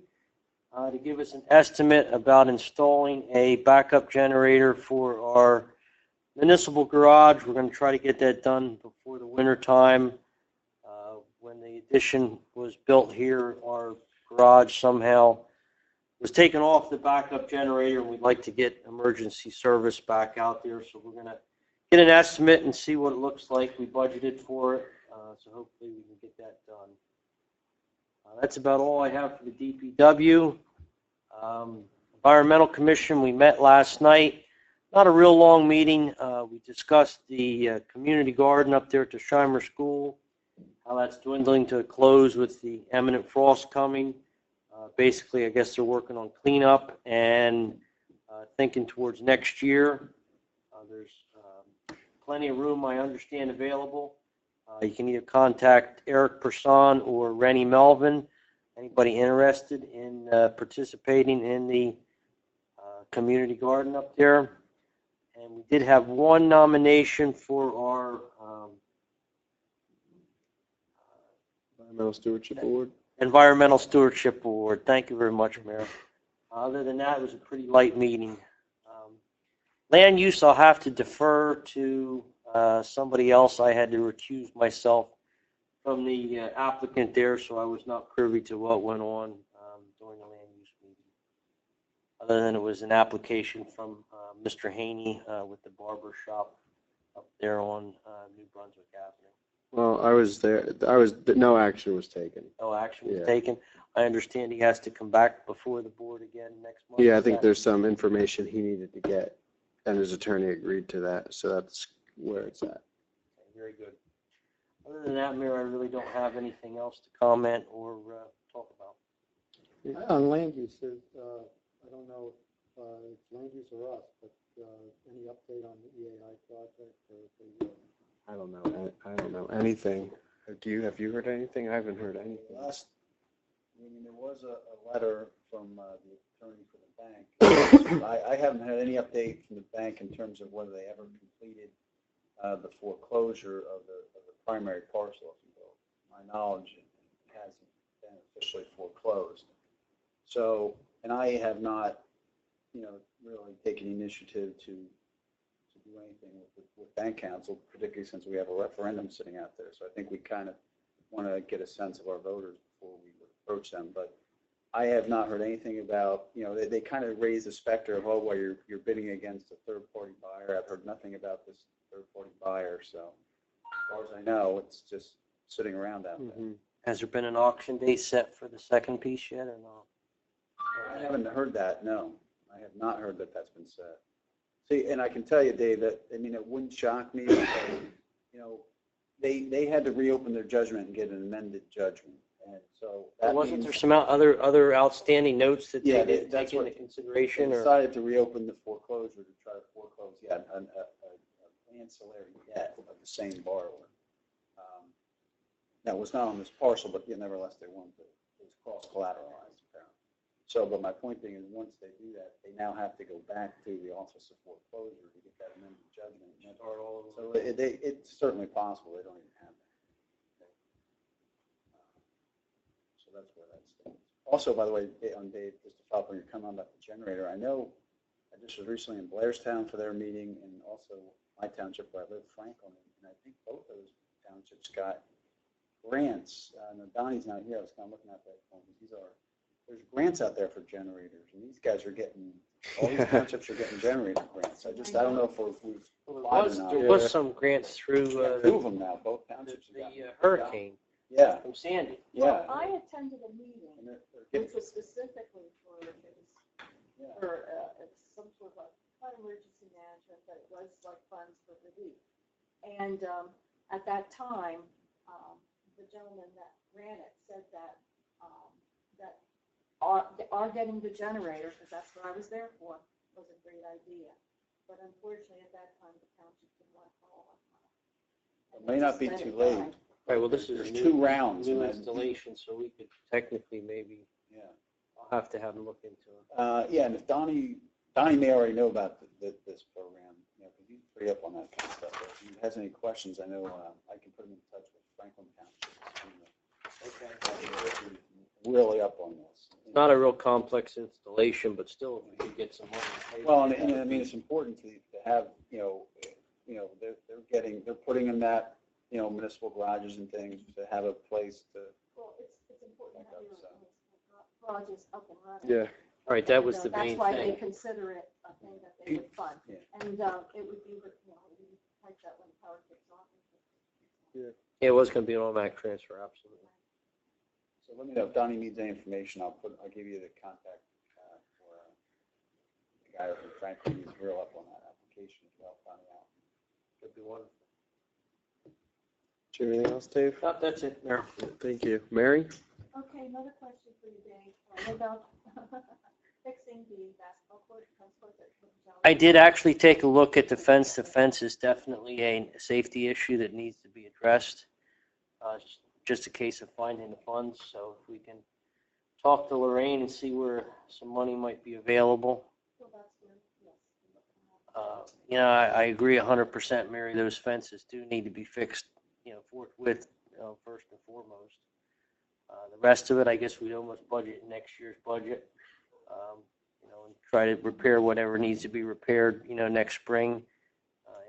to give us an estimate about installing a backup generator for our municipal garage. We're going to try to get that done before the winter time. When the addition was built here, our garage somehow was taken off the backup generator, and we'd like to get emergency service back out there. So we're going to get an estimate and see what it looks like. We budgeted for it, so hopefully we can get that done. That's about all I have for the DPW. Environmental Commission, we met last night. Not a real long meeting. We discussed the community garden up there at the Shimer School, how that's dwindling to a close with the imminent frost coming. Basically, I guess they're working on cleanup and thinking towards next year. There's plenty of room, I understand, available. You can either contact Eric Person or Rennie Melvin. Anybody interested in participating in the community garden up there? And we did have one nomination for our Environmental Stewardship Award. Environmental Stewardship Award. Thank you very much, Mayor. Other than that, it was a pretty light meeting. Land use, I'll have to defer to somebody else. I had to recuse myself from the applicant there, so I was not privy to what went on during the land use meeting. Other than it was an application from Mr. Haney with the barber shop up there on New Brunswick Avenue. Well, I was there. No action was taken. No action was Yeah. taken. I understand he has to come back before the board again next month. Yeah, I think there's some information he needed to get, and his attorney agreed to that, so that's where it's at. Okay, very good. Other than that, Mayor, I really don't have anything else to comment or talk about. On land use, I don't know if it's land use or us, but any update on the EAI project or if they I don't know anything. Have you heard anything? I haven't heard anything. There was a letter from the attorney for the bank. I haven't had any update from the bank in terms of whether they ever completed the foreclosure of the primary parcel, if you will. To my knowledge, it hasn't been officially foreclosed. So, and I have not, really taken initiative to do anything with bank council, particularly since we have a referendum sitting out there. So I think we kind of want to get a sense of our voters before we would approach them. But I have not heard anything about, they kind of raise the specter of, well, you're bidding against a third-party buyer. I've heard nothing about this third-party buyer. So as far as I know, it's just sitting around out there. Has there been an auction date set for the second piece yet or not? I haven't heard that, no. I have not heard that that's been said. See, and I can tell you, Dave, that, it wouldn't shock me because, they had to reopen their judgment and get an amended judgment. And so that Wasn't means there some other outstanding notes that Yeah, they didn't that's take what- into they consideration? Or decided to reopen the foreclosure to try to foreclose, an ancillary debt of the same borrower. That was not on this parcel, but nevertheless, they wanted to, it was cross-collateralized apparently. So, but my point being is once they do that, they now have to go back to the Office of Foreclosure to get that amended judgment. So it's certainly possible they don't even have that. So that's where that stands. Also, by the way, Dave, just to follow up on your comment about the generator, I know I just was recently in Blairstown for their meeting and also my township where I live, Franklin, and I think both those townships got grants. Donnie's not here. I was kind of looking at that point. There's grants out there for generators, and these guys are getting, all these townships are getting generator grants. I don't know if we've applied or not. There was some grants through Two of them now, both townships have the gotten. hurricane Yeah, from Sandy. yeah. I attended a meeting, And they're getting, which was specifically for, it was yeah. for it's some sort of not emergency management, but it was like funds for relief. And at that time, the gentleman that ran it said that that our getting the generator, because that's what I was there for, was a great idea. But unfortunately, at that time, the township didn't want to follow up on it. It may not be too late. Right, well, this is There's a two new, rounds. new and then- installation, so we could technically maybe, Yeah. I'll have to have them look into it. Yeah, and if Donnie may already know about this program, because he's pretty up on that kind of stuff. If he has any questions, I know I can put him in touch with Franklin Township. Okay. Really up on this. It's not a real complex installation, but still, if we could get some money. to pay Well, for and it, I mean, it's important to have, they're putting in that, municipal garages and things to have a place to. Well, it's important to have your garages up and running. Yeah. Right, that was the That's main why they thing. consider it a thing that they would fund. Yeah. And it would be, like that when the power kicks on. Yeah, it was going to be an automatic transfer, absolutely. So let me know if Donnie needs any information. I'll give you the contact for the guy from Franklin. He's real up on that application as well. Donnie out. Could be wonderful. Do you have anything else, Dave? That's it, Mayor. Thank you. Mary? Okay, another question for you, Dave. What about fixing the basketball court, tennis court that was down? I did actually take a look at the fence. The fence is definitely a safety issue that needs to be addressed. It's just a case of finding the funds, so if we can talk to Lorraine and see where some money might be available. So that's good, yes. I agree 100%, Mary. Those fences do need to be fixed, forthwith, first and foremost. The rest of it, I guess we'd almost budget in next year's budget, and try to repair whatever needs to be repaired, next spring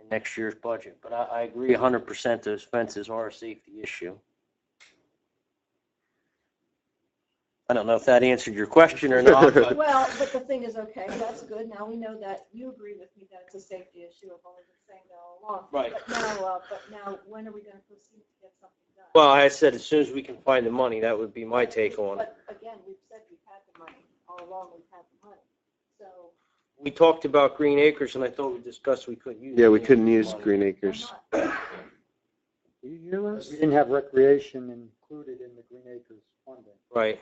in next year's budget. But I agree 100% those fences are a safety issue. I don't know if that answered your question or not, but Well, but the thing is, okay, that's good. Now we know that you agree with me that it's a safety issue. I've only been saying that all along. right. But now, when are we going to proceed to get something done? Well, I said as soon as we can find the money, that would be my take on it. But again, we've said we've had the money. All along, we've had the money. So. We talked about Green Acres, and I thought we discussed we couldn't use. Yeah, we any couldn't of the use money. Green why Acres. not? You hear us? We didn't have recreation included in the Green Acres funding. Right.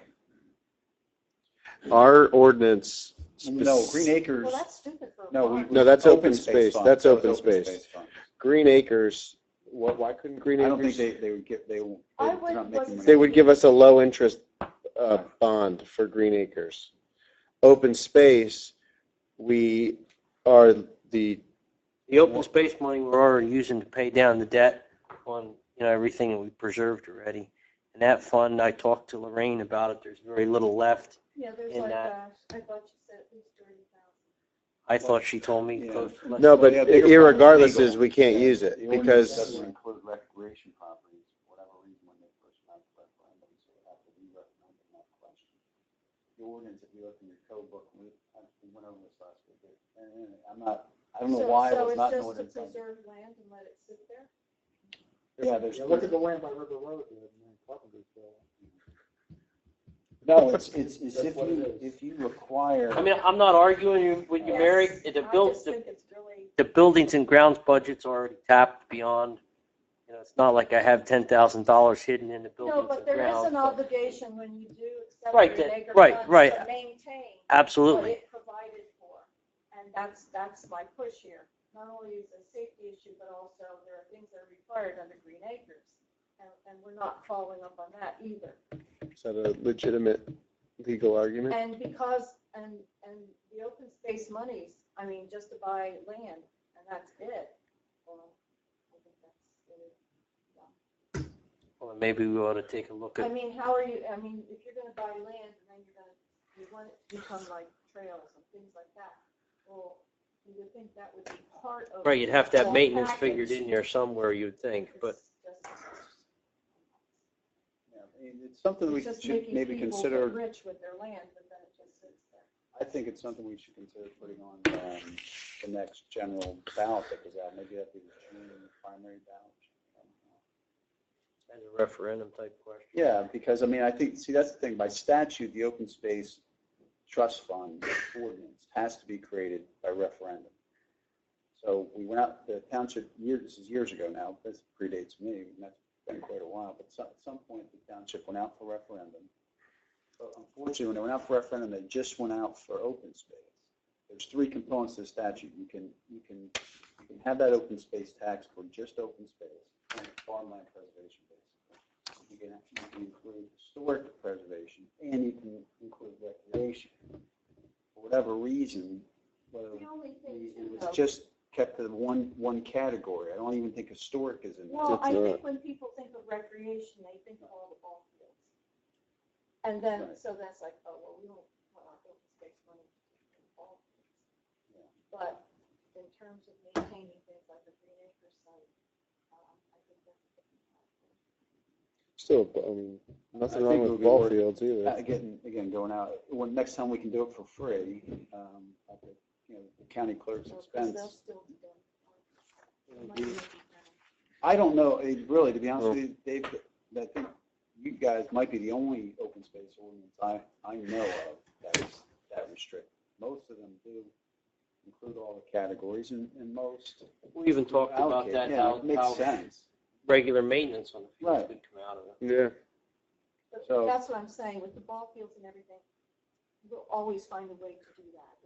Our ordinance. No, Green Acres, Well, that's stupid for a no, bond. No, that's open space. fund. That's That was open space. fund. Green Acres, why couldn't Green I don't think Acres? they would get, they're I would- not making money. They would give us a low interest bond for Green Acres. Open space, we are the, The open space money we're already using to pay down the debt on, everything that we preserved already. And that fund, I talked to Lorraine about it. There's very little left. Yeah, there's in like, that. I thought you said at least 30,000. I thought she told me Yeah. close. less no, than- but Yeah, bigger irregardless legal. is we can't use it The ordinance because, doesn't include recreation properties, for whatever reason, when they first went to referendum, so it have to be referendum, that question. The ordinance, if you look in your code book, we went over this last week, and I don't know why it was not an So ordinance. it's just to preserve land and let it sit there? Yeah, there's. Yeah, look at the land by River Road there, in Carpentersville. No, it's That's what it is. if you require. I mean, I'm not arguing with you, Mary. Yes, The I just think it's really, the buildings and grounds budget's already tapped beyond, it's not like I have $10,000 hidden in the no, buildings but and there is grounds. an obligation when you do accept Right, Green that- Acre right, funds right. to maintain what Absolutely. it provided for. And that's my push here. Not only is it a safety issue, but also there are things that are required under Green Acres. And we're not following up on that either. is that a legitimate legal argument? And because, and the open space monies, I mean, just to buy land, and that's it. Well, I think that's really, Well, maybe we ought to take a look I at, mean, how are you, I mean, if you're gonna buy land and then you want it to become like trails and things like that, well, you would think that would be part of. right, you'd have to have the maintenance figured package. in there somewhere, you'd think, but. It's just- Yeah, I mean, it's something we It's just should making maybe people consider. get rich with their land, but then it just sits there. I think it's something we should consider putting on the next general ballot that goes out. Maybe that'd be the June primary ballot. As a referendum type question. Yeah, because I mean, I think, see, that's the thing. By statute, the open space trust fund ordinance has to be created by referendum. So we went out, the township, this is years ago now, this predates me, and that's been quite a while, but at some point, the township went out for referendum. But unfortunately, when they went out for referendum, they just went out for open space. There's three components to the statute. You can have that open space tax for just open space, and farmland preservation, basically. You can include historic preservation, and you can include recreation. For whatever reason, whether The only thing it too, was though, just kept to one category. I don't even think historic is in there. well, I It's not. think when people think of recreation, they think of all the ball fields. And then, Right. so that's like, oh, well, we don't want our open space money in ball fields. But in terms of maintaining things like the Green Acres site, I think that's a different category. Still, I mean, I nothing think wrong it would with be ball worth- fields either. Again, going out, next time we can do it for free, at the, the county clerk's Well, 'cause they'll expense. still be doing. I don't know, really, to be honest with you, Dave, I think you guys might be the only open space ordinance I know of that restrict. Most of them do include all the categories, and most. We even talked about allocate. that, Yeah, how it makes sense. regular maintenance on the field Right. could come out of it. Yeah. But So- that's what I'm saying, with the ball fields and everything, we'll always find a way to do that.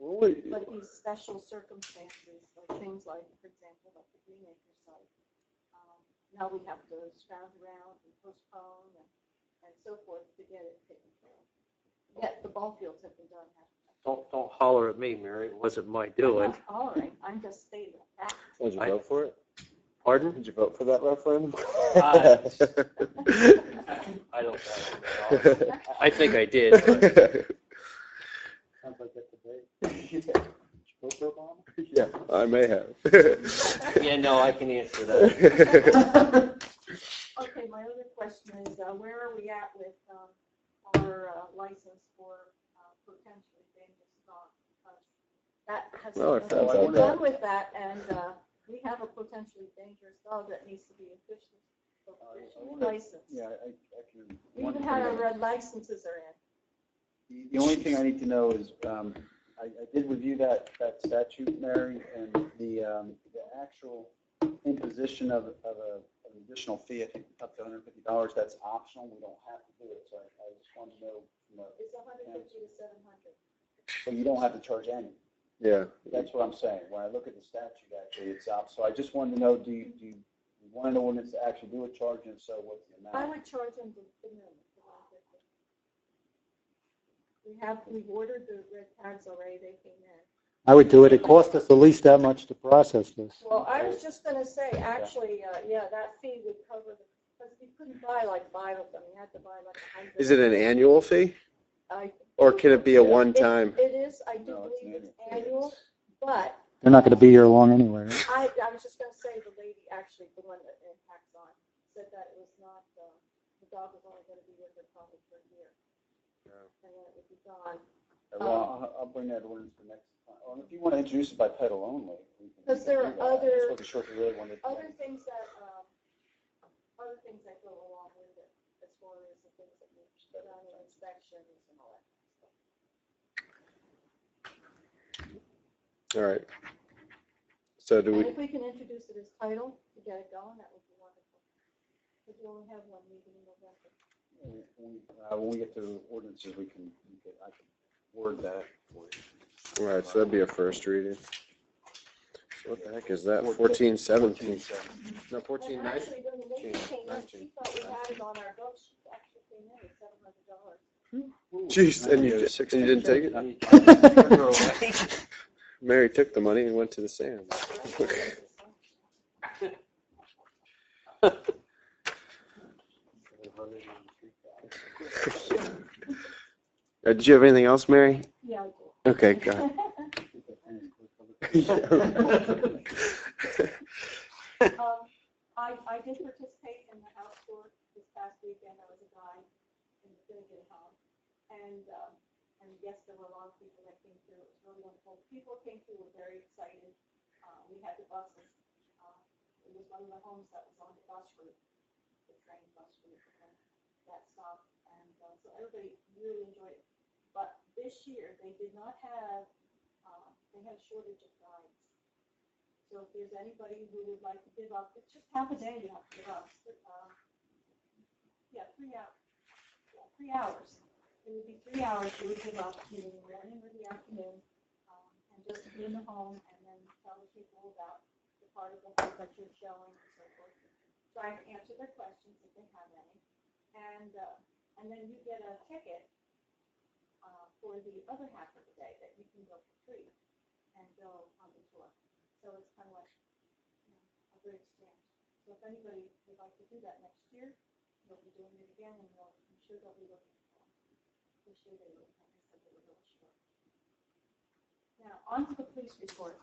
But these special circumstances, like things like, for example, like the Greenacre site, now we have to scrounge around and postpone and so forth to get it taken care of. Yet the ball fields have been done. Don't holler at me, Mary. It wasn't my doing. All right, I'm just stating that. Did you I- vote for it? Pardon? Did you vote for that referendum? I don't know. I think I did. Sounds like that debate. Did you vote for Obama? Yeah, I may have. Yeah, no, I can answer that. Okay, my other question is, where are we at with our license for potentially dangerous dogs? That has Well, it sounds we're like done that. with that, and we have a potentially dangerous dog that needs to be officially licensed. Yeah, I can. We even had our red licenses are in. The only thing I need to know is, I did review that statute, Mary, and the actual imposition of an additional fee, I think up to $150, that's optional. We don't have to do it. So I just wanted to know, It's 150 to 700. so you don't have to charge any. Yeah. That's what I'm saying. When I look at the statute, actually, it's up. So I just wanted to know, do you want an ordinance to actually do a charge, and if so, what's the amount? I would charge them the minimum, the 150. We've ordered the red tags already. They came in. I would do it. It cost us at least that much to process this. Well, I was just going to say, actually, yeah, that fee would cover because you couldn't buy like 5 of them. You had to buy like 100. Is it an annual fee, I- or can it be a one-time? It is, I do No, it's believe it's an annual, but They're not going to be here long anyway. Right? I was just going to say, the lady, actually, the one that impacts on, said that it was not, the dog was only going to be with her probably for a year. And then it would be gone. Well, I'll bring that ordinance for next time. Or if you want to introduce it by title only. we can- Because there we are can do that. I just other- wasn't sure if you really wanted to. Other things that go along with it, as far as the things that need to be done, and inspections and all that kind of stuff. All right. So do And we, if we can introduce it as title to get it going, that would be wonderful. Because we only have one meeting in November. When we get to ordinances, I can word that for you. all right, so that'd be a first reading. What the heck is that? 1417? No, 1419? And actually, when the lady came in, 19. she thought we had it on our books, she actually came in with $700. Jeez, and you didn't take it? Mary took the money and went to the Sam's. Did you have anything else, Mary? Yeah, I do. Okay, go ahead. I did participate in the house tour this past weekend. There was a guy in the Finnegan home. And yes, there were a lot of people that came through. It was really wonderful. People came through, were very excited. We had the buses. It was one of the homes that was on the bus route, the train bus route, and that stopped. And so everybody really enjoyed it. But this year, they did not have, they had a shortage of guides. So if there's anybody who would like to give up, it's just half a day you have to give up. 3 hours. Yeah, 3 hours. It would be 3 hours you would give up either in the morning or the afternoon, and just be in the home and then tell the people about the part of the home that you're showing and so forth. Try to answer their questions if they have any. And then you get a ticket for the other half of the day that you can go for free and go on the tour. So it's kind of like a good exchange. So if anybody would like to do that next year, they'll be doing it again, and I'm sure they'll be looking for them. This year they were, like I said, they were really short. Now, on to the police report.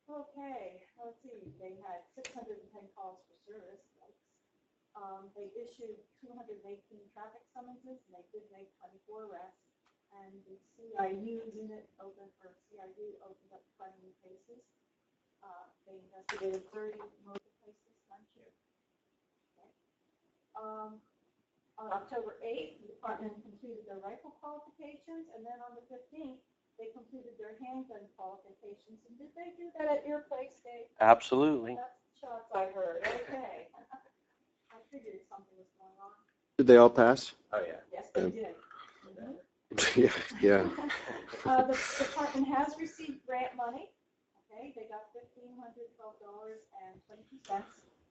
Okay, let's see. They had 610 calls for service. They issued 218 traffic summonses, and they did make 24 arrests. And the CIU unit opened up 20 new cases. They investigated 30 motor cases, none here. Okay. On October 8th, the department completed their rifle qualifications, and then on the 15th, they completed their handgun qualifications. And did they do that at your place, Dave? Absolutely. That's the shots I heard. Okay. I figured something was going on. Did they all pass? Oh, yeah. Yes, they did. Yeah, yeah. The department has received grant money. Okay, they got $1,512.22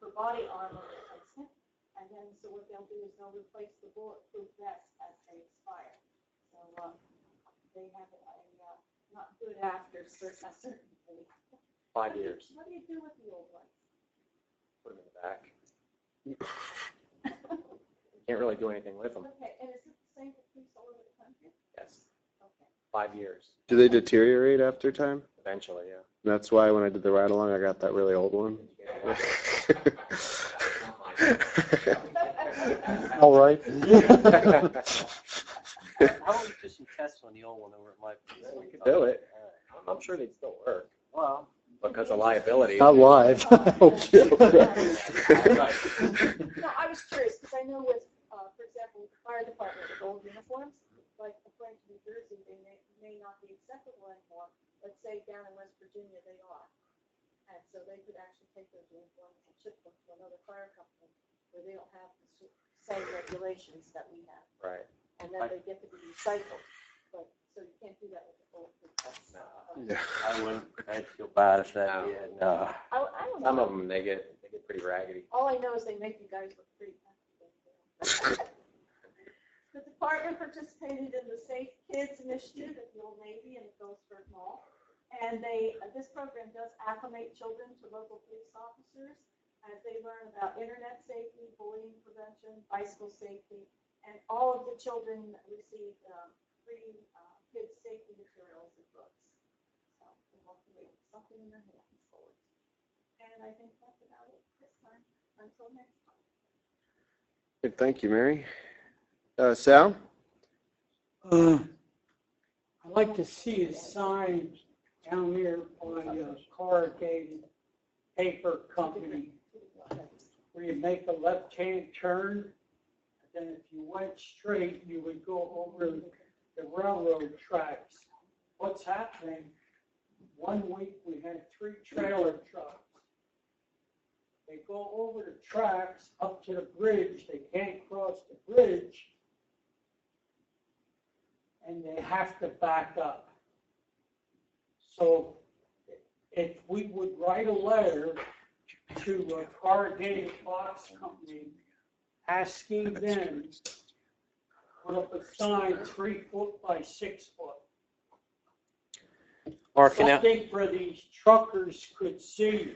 for body armor replacement. And then, so what they'll do is they'll replace the bulletproof vests as they expire. So, they have not good after a certain date. 5 years. What do you do with the old ones? Put them in the back. Can't really do anything with them. Okay, and is it the same for police all over the country? Yes. Okay. 5 years, Do they deteriorate after time? eventually, yeah. That's why when I did the ride along, I got that really old one. All right. How about we do some tests on the old one over at my place? We could do it. I'm sure they'd still work Well, because of liability. Not live. Okay. No, I was curious, because I know with, for example, the fire department with old uniforms, like according to New Jersey, they may not be acceptable anymore. Let's say down in West Virginia, they are. And so they could actually take those uniforms and ship them to another fire company where they don't have the same regulations that we have. Right. And then they get to be recycled. But, so you can't do that with the bulletproof vests. Yeah. I wouldn't, I'd feel bad if that No. did, no. I don't know. Some of them, they get pretty raggedy. All I know is they make you guys look pretty comfortable. The department participated in the Safe Kids Initiative at the Old Navy and the Phillipsburg Mall. And this program does acclimate children to local police officers as they learn about internet safety, bullying prevention, bicycle safety, and all of the children receive free kids safety materials and books. So they hopefully something in their hands forward. And I think that's about it this time. Until next time. Good, thank you, Mary. Sal? I'd like to see a sign down there by corrugated paper company where you make a left-hand turn. Then if you went straight, you would go over the railroad tracks. What's happening? 1 week we had 3 trailer trucks. They go over the tracks up to the bridge. They can't cross the bridge. And they have to back up. So if we would write a letter to a corrugated box company asking them to put up a sign 3 foot by 6 foot. Marking out, Something for these truckers could see.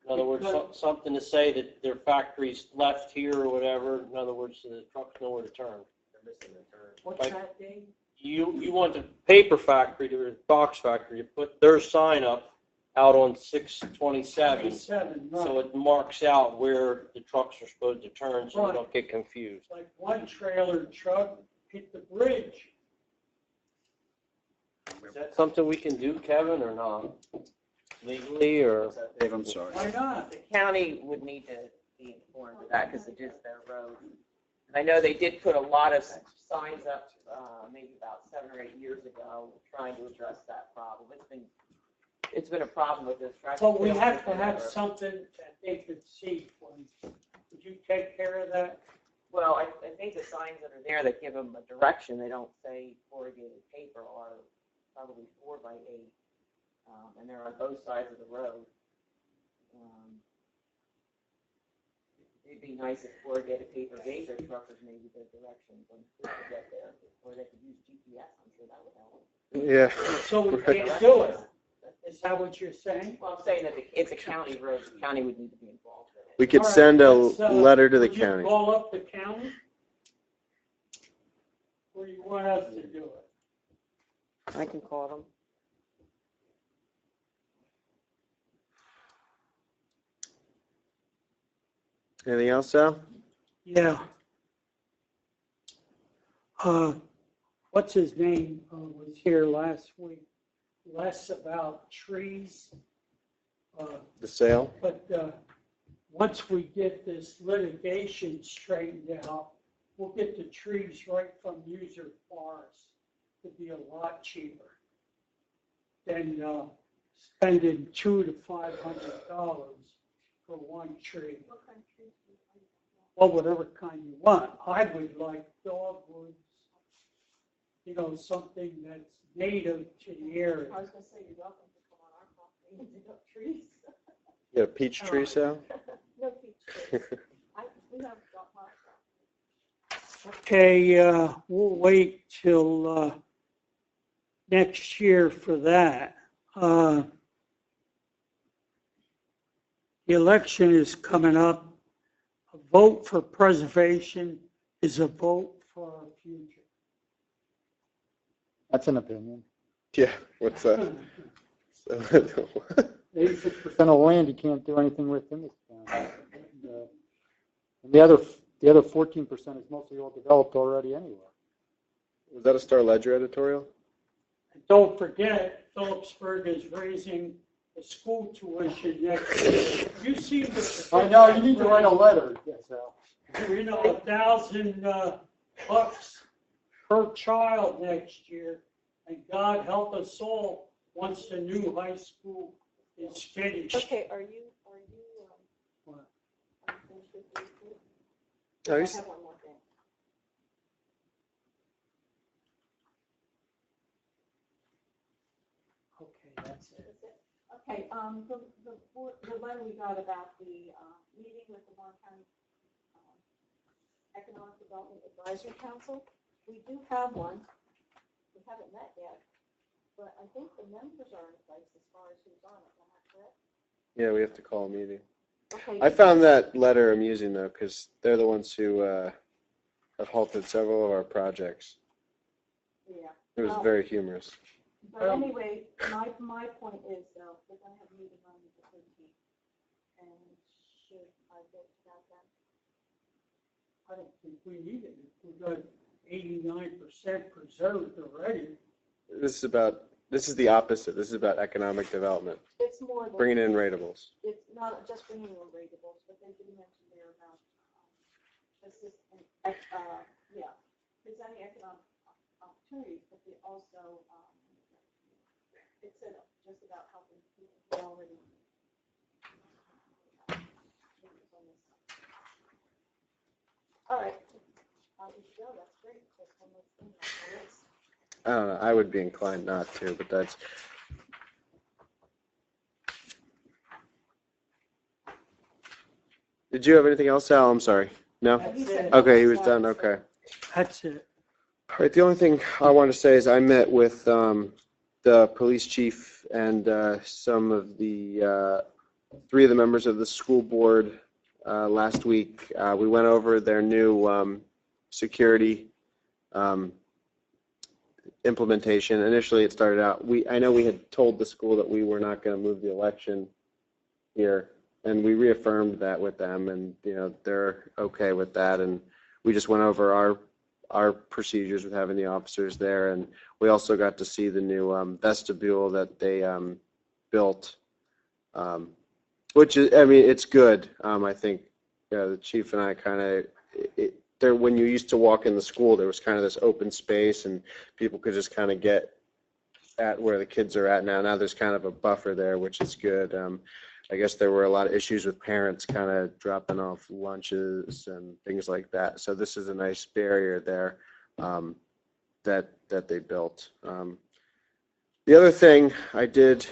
in other words, something to say that their factory's left here or whatever. In other words, so the trucks know where to turn. They're missing their turn. What's Like- that, Dave? You want the paper factory, the box factory, to put their sign up out on 627. 27, So right. it marks out where the trucks are supposed to turn so they Right. don't get confused. Like one trailer truck hit the bridge. Is that something we can do, Kevin, or not? Legally, or? Dave, I'm sorry. Why not? The county would need to be informed of that because it is their road. And I know they did put a lot of signs up, maybe about 7 or 8 years ago, trying to address that problem. It's been a problem with this. But we have to have something that they could see. Would you take care of that? Well, I think the signs that are there that give them a direction, they don't say corrugated paper, are probably 4 by 8. And they're on both sides of the road. It'd be nice if corrugated paper gave their truckers maybe the directions on who to get there, or they could use GPS, I'm sure that would help. Yeah. So we can't do it. Is that what you're saying? Well, I'm saying that it's a county road, the county would need to be involved in it. We could All right, send a let's, letter to the would you county. call up the county? Or you want us to do it? I can call them. Anything else, Sal? Yeah. What's his name was here last week, less about trees. The sale? But once we get this litigation straightened out, we'll get the trees right from user forest. It'd be a lot cheaper than spending $200 to $500 for one tree. What kind of trees do you well, whatever kind you want. I would like dogwoods, you know, something that's native to the area. I was gonna say, you're welcome to come on our property and dig up trees. You got a peach tree, Sal? No peach trees. We have got mine. Okay, we'll wait till next year for that. The election is coming up. A vote for preservation is a vote for our future. That's an opinion. Yeah, what's that? 86% of land you can't do anything with in this town. And the other 14% is mostly all developed already anyway. Was that a Star Ledger editorial? And don't forget, Phillipsburg is raising the school tuition next year. You seem to. I know, you need to write a letter. Yes, Al. You know, $1,000 bucks per child next year. And God help us all once the new high school is finished. Okay, are you What? finished with your report? Oh, I he's- have one more thing. Okay, that's it. That's it. Okay, the letter we got about the meeting with the Warren County Economic Development Advisory Council, we do have one. We haven't met yet, but I think the members are in place as far as who's on it. Am I correct? Yeah, we have to call a meeting. Okay. I found that letter amusing though, because they're the ones who have halted several of our projects. Yeah. It was Well, very humorous. But anyway, my point is, we're gonna have a meeting on the 13th. And should I vote that then? I don't think we need it. We've got 89% preserved already. This is the opposite. This is about economic development, It's more than. bringing in rateables. It's not just bringing in ratables, but they did mention there about, assistant, presenting economic opportunities, but they also, it said just about helping people who already. All right, we should go, that's great, that's one less thing on the list. I don't know. I would be inclined not to, but that's. Did you have anything else, Al? I'm sorry. No? That's it. Okay, he was done. Okay. That's it. All right, the only thing I want to say is I met with the police chief and some of the 3 of the members of the school board last week. We went over their new security implementation. Initially, it started out, I know we had told the school that we were not going to move the election here, and we reaffirmed that with them, and they're okay with that, and we just went over our procedures with having the officers there, and we also got to see the new vestibule that they built, which is, I mean, it's good. I think the chief and I kind of, there, when you used to walk in the school, there was kind of this open space, and people could just kind of get at where the kids are at now. Now there's kind of a buffer there, which is good. I guess there were a lot of issues with parents kind of dropping off lunches and things like that. So this is a nice barrier there that they built. The other thing I did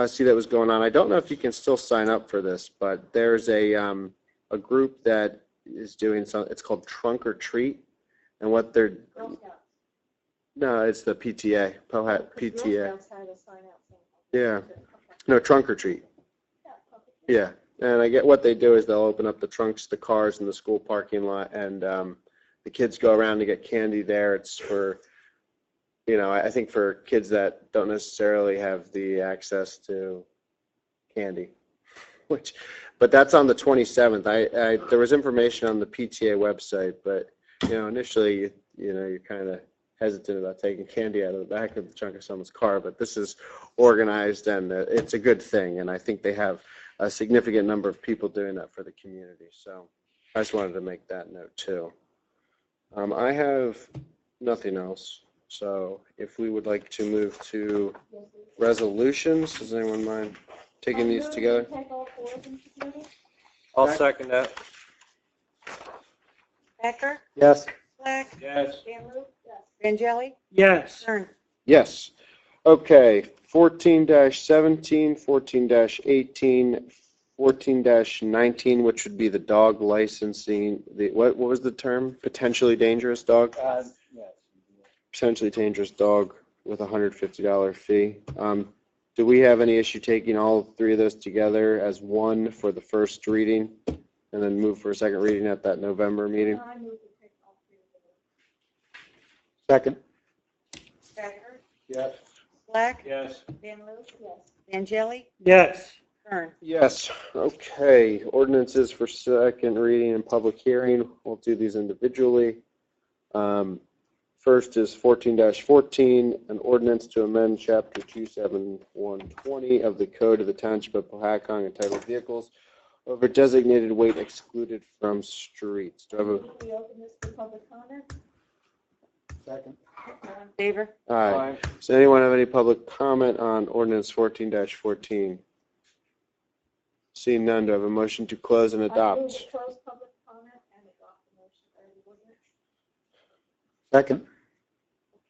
see that was going on, I don't know if you can still sign up for this, but there's a group that is doing something. It's called Trunk or Treat, and what they're Girl Scouts. no, it's the PTA, Pohat Because PTA. Girl Scouts had a sign out saying. Yeah. Okay. No, Trunk or Treat. Yeah, okay. Yeah, and I get what they do is they'll open up the trunks, the cars in the school parking lot, and the kids go around to get candy there. It's for, I think for kids that don't necessarily have the access to candy, but that's on the 27th. There was information on the PTA website, but initially, you're kind of hesitant about taking candy out of the back of the trunk of someone's car, but this is organized and it's a good thing, and I think they have a significant number of people doing that for the community. So I just wanted to make that note too. I have nothing else. So if we would like to move to resolutions, does anyone mind taking these together? Take all 4 of them together? I'll second that. Becker, Yes. Slack, Yes. Van Loop, yes. Vangelli, Yes. Kern. Yes. Okay, 14-17, 14-18, 14-19, which would be the dog licensing, what was the term? Potentially dangerous dog? Yes. Potentially dangerous dog with a $150 fee. Do we have any issue taking all three of those together as one for the first reading and then move for a second reading at that November meeting? I move to take all three of them. Second. Becker, Yes. Slack, Yes. Van Loop, Yes. Vangelli, Yes. Kern. Yes, okay. Ordinances for second reading and public hearing. We'll do these individually. First is 14-14, an ordinance to amend Chapter 27120 of the Code of the Township of Pohatcong entitled Vehicles over Designated Weight Excluded from Streets. Do I have a, We open this for public comment. Second. All in favor? aye. Does anyone have any public comment on ordinance 14-14? Seeing none, do I have a motion to close and I move adopt? to close public comment and adopt the motion or the ordinance. Second.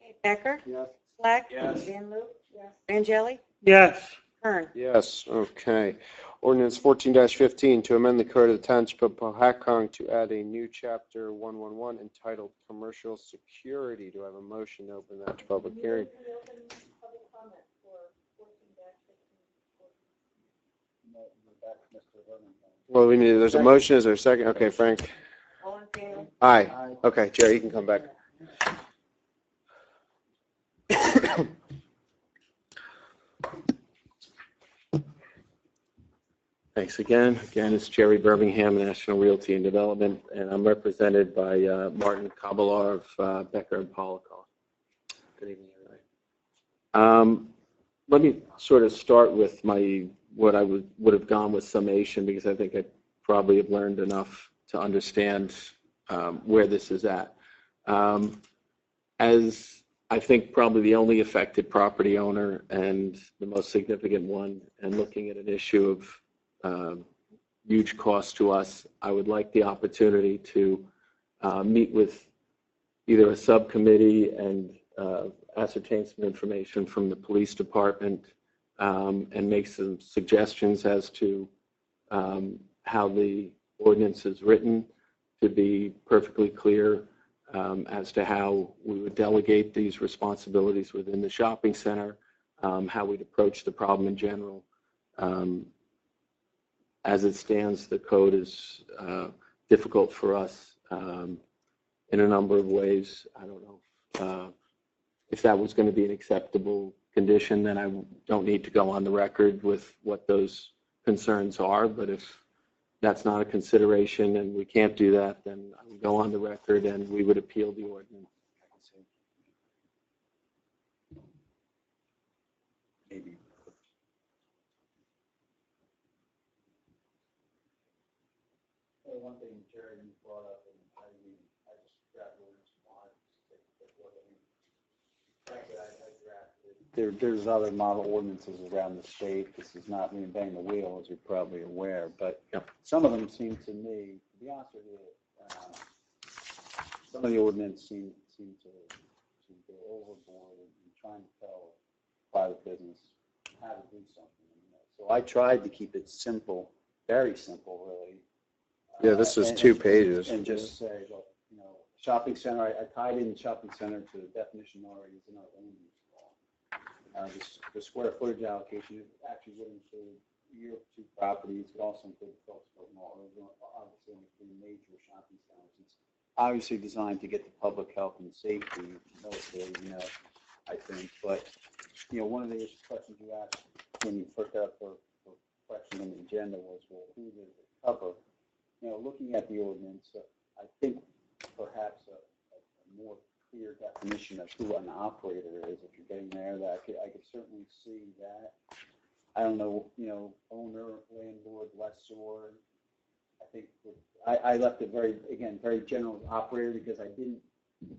Okay, Becker, Yes. Slack, Yes. Van Loop, Yes. Vangelli, Yes. Kern. Yes, okay. Ordinance 14-15 to amend the Code of the Township of Pohatcong to add a new chapter 111 entitled Commercial Security. Do I have a motion to open that to public hearing? We open public comment for 14-15. Well, there's a motion. Is there a second? Okay, Frank. All in favor? Aye. Okay, Jerry, you can come back. Thanks again. Again, it's Jerry Birmingham, National Realty and Development, and I'm represented by Martin Kabalar of Becker and Polikoff. Good evening, everybody. Let me sort of start with what I would have gone with summation, because I think I probably have learned enough to understand where this is at. As I think probably the only affected property owner and the most significant one, and looking at an issue of huge cost to us, I would like the opportunity to meet with either a subcommittee and ascertain some information from the police department and make some suggestions as to how the ordinance is written, to be perfectly clear as to how we would delegate these responsibilities within the shopping center, how we'd approach the problem in general. As it stands, the code is difficult for us in a number of ways. I don't know if that was going to be an acceptable condition, then I don't need to go on the record with what those concerns are. But if that's not a consideration and we can't do that, then I would go on the record and we would appeal the ordinance. Maybe. One thing, Jerry, you brought up, and I just grabbed the ordinance from mine, just take a quick look. I mean, frankly, I drafted. There's other model ordinances around the state. This is not reinventing the wheel, as you're probably aware, but some of them seem to me, to be honest with you, some of the ordinance seem to go overboard in trying to tell private business how to do something. So I tried to keep it simple, very simple, really. Yeah, this was 2 pages. And just say, look, shopping center, I tied in shopping center to the definition already is another land use law. The square footage allocation actually would include year 2 properties, but also include the Phillipsburg Mall. Obviously, only 3 major shopping centers. It's obviously designed to get the public health and safety, military, I think. But, one of the questions you asked when you put that for question on the agenda was, well, who does it cover? Looking at the ordinance, I think perhaps a more clear definition of who an operator is, if you're getting there, that I could certainly see that. I don't know, owner, landlord, lessor. I think I left it very general operator, because I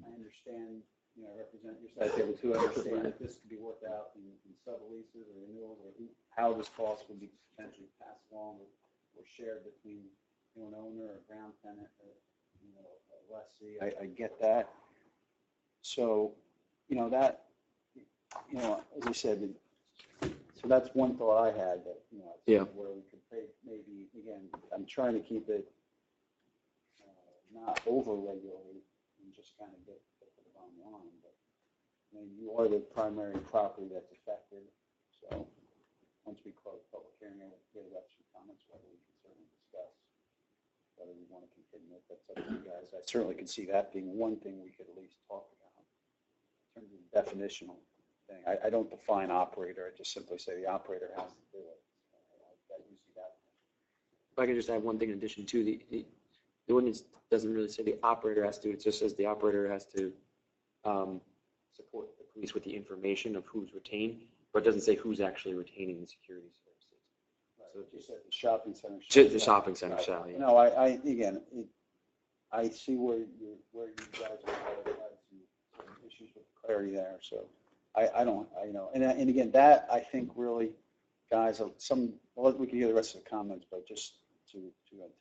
understand, represent your side table too. I understand that this could be worked out in subleases or renewals, or how this cost would be potentially passed along or shared between an owner or ground tenant or lessee. I get that. So, that, as I said, so that's one thought I had that, Yeah. where we could pay, maybe, again, I'm trying to keep it not over-regulate and just kind of get to the bottom line. But, I mean, you are the primary property that's affected. So once we close public hearing, we'll get some comments, whether we can certainly discuss whether we want to continue it. That's up to you guys. I certainly can see that being one thing we could at least talk about in terms of definitional thing. I don't define operator. I just simply say the operator has to do it. I do see that. If I could just add one thing in addition to the ordinance doesn't really say the operator has to, it just says the operator has to support the police with the information of who's retained, but it doesn't say who's actually retaining the security services. So it just said the shopping center. The shopping center shall, yeah. No, again, I see where you guys have some issues with clarity there. So I don't, and again, that I think really, guys, we can hear the rest of the comments, but just to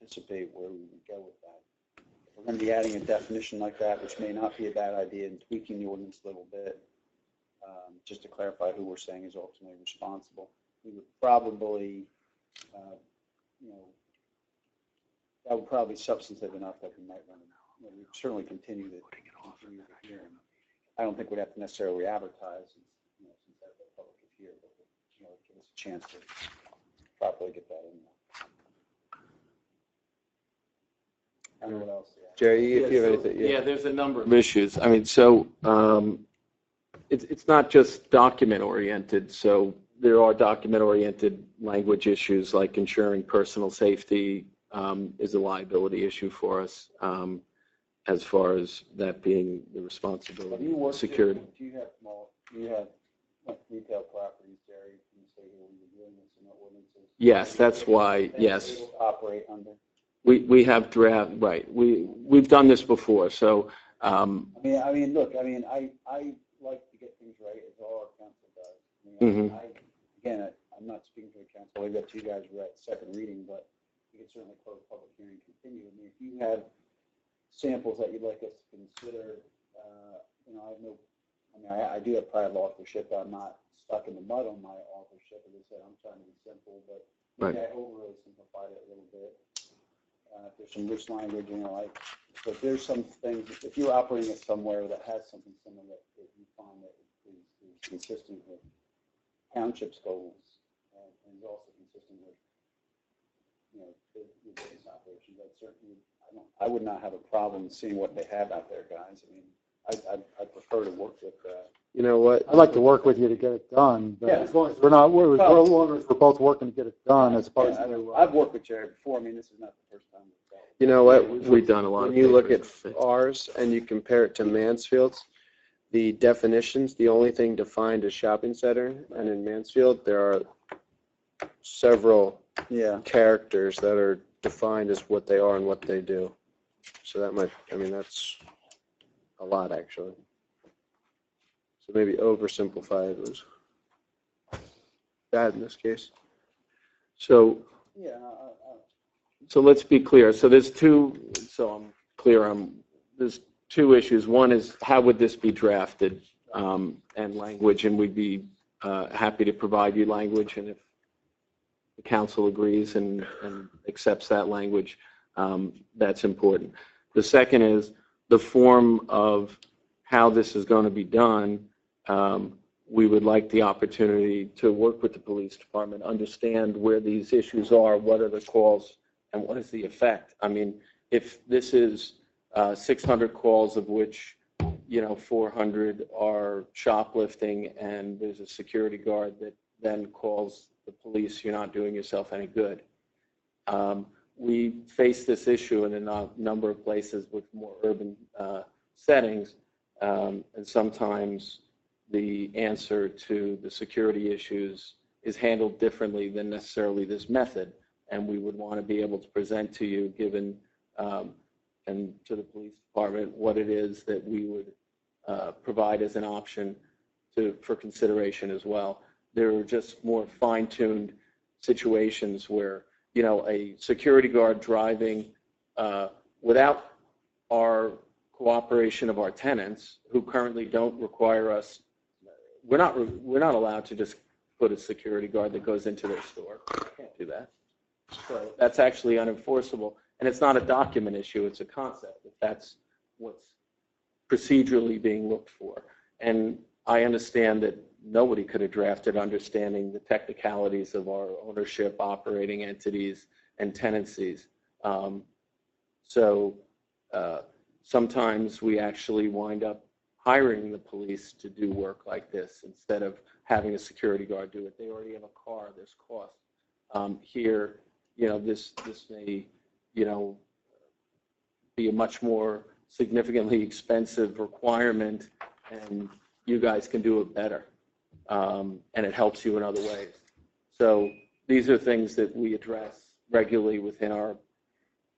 anticipate where we would go with that. We're going to be adding a definition like that, which may not be a bad idea, and tweaking the ordinance a little bit, just to clarify who we're saying is ultimately responsible. We would probably, that would probably be substantive enough that we might run it. We certainly continue the hearing. I don't think we'd have to necessarily advertise, since the public is here, but give us a chance to properly get that in there. I don't know what else. Jerry, if you have anything. Yeah, there's a number of issues. I mean, so it's not just document-oriented. So there are document-oriented language issues like ensuring personal safety is a liability issue for us as far as that being the responsibility of security. Do you have retail properties, Jerry? Can you say who you're doing this in the ordinances? Yes, that's why, yes. Able to operate under? We have draft, right. We've done this before, so. I mean, look, I like to get things right, as all our council does. Again, I'm not speaking for the council. I'll leave that to you guys. We're at second reading, but we can certainly close public hearing and continue. I mean, if you have samples that you'd like us to consider, I do have private authorship. I'm not stuck in the mud on my authorship. As I said, I'm trying to be simple, but I overly simplified it a little bit. If there's some loose language, but there's some things, if you're operating it somewhere that has something similar that you find that is consistent with township's goals and is also consistent with, your business operations, I would not have a problem seeing what they have out there, guys. I mean, I prefer to work with. You know what? I'd like to work with you to get it done, but as long as we're both working to get it done as opposed to. I've worked with Jerry before. I mean, this is not the first time we've done it. You know what? We've done a lot. When you look at ours and you compare it to Mansfield's, the definitions, the only thing defined as shopping center, and in Mansfield, there are several characters that are defined as what they are and what they do. So that's a lot, actually. So maybe oversimplify it was bad in this case. So, so let's be clear. So there's there's two issues. One is how would this be drafted and language, and we'd be happy to provide you language, and if the council agrees and accepts that language, that's important. The second is the form of how this is going to be done. We would like the opportunity to work with the police department, understand where these issues are, what are the calls, and what is the effect. I mean, if this is 600 calls of which, 400 are shoplifting and there's a security guard that then calls the police, you're not doing yourself any good. We face this issue in a number of places with more urban settings, and sometimes the answer to the security issues is handled differently than necessarily this method, and we would want to be able to present to you, given and to the police department, what it is that we would provide as an option for consideration as well. There are just more fine-tuned situations where, a security guard driving without our cooperation of our tenants who currently don't require us. We're not allowed to just put a security guard that goes into their store. Can't do that. So that's actually unenforceable. And it's not a document issue, it's a concept. If that's what's procedurally being looked for. And I understand that nobody could have drafted understanding the technicalities of our ownership, operating entities, and tenancies. Sometimes we actually wind up hiring the police to do work like this instead of having a security guard do it. They already have a car, there's cost. Here, this may, be a much more significantly expensive requirement, and you guys can do it better. And it helps you in other ways. So these are things that we address regularly within our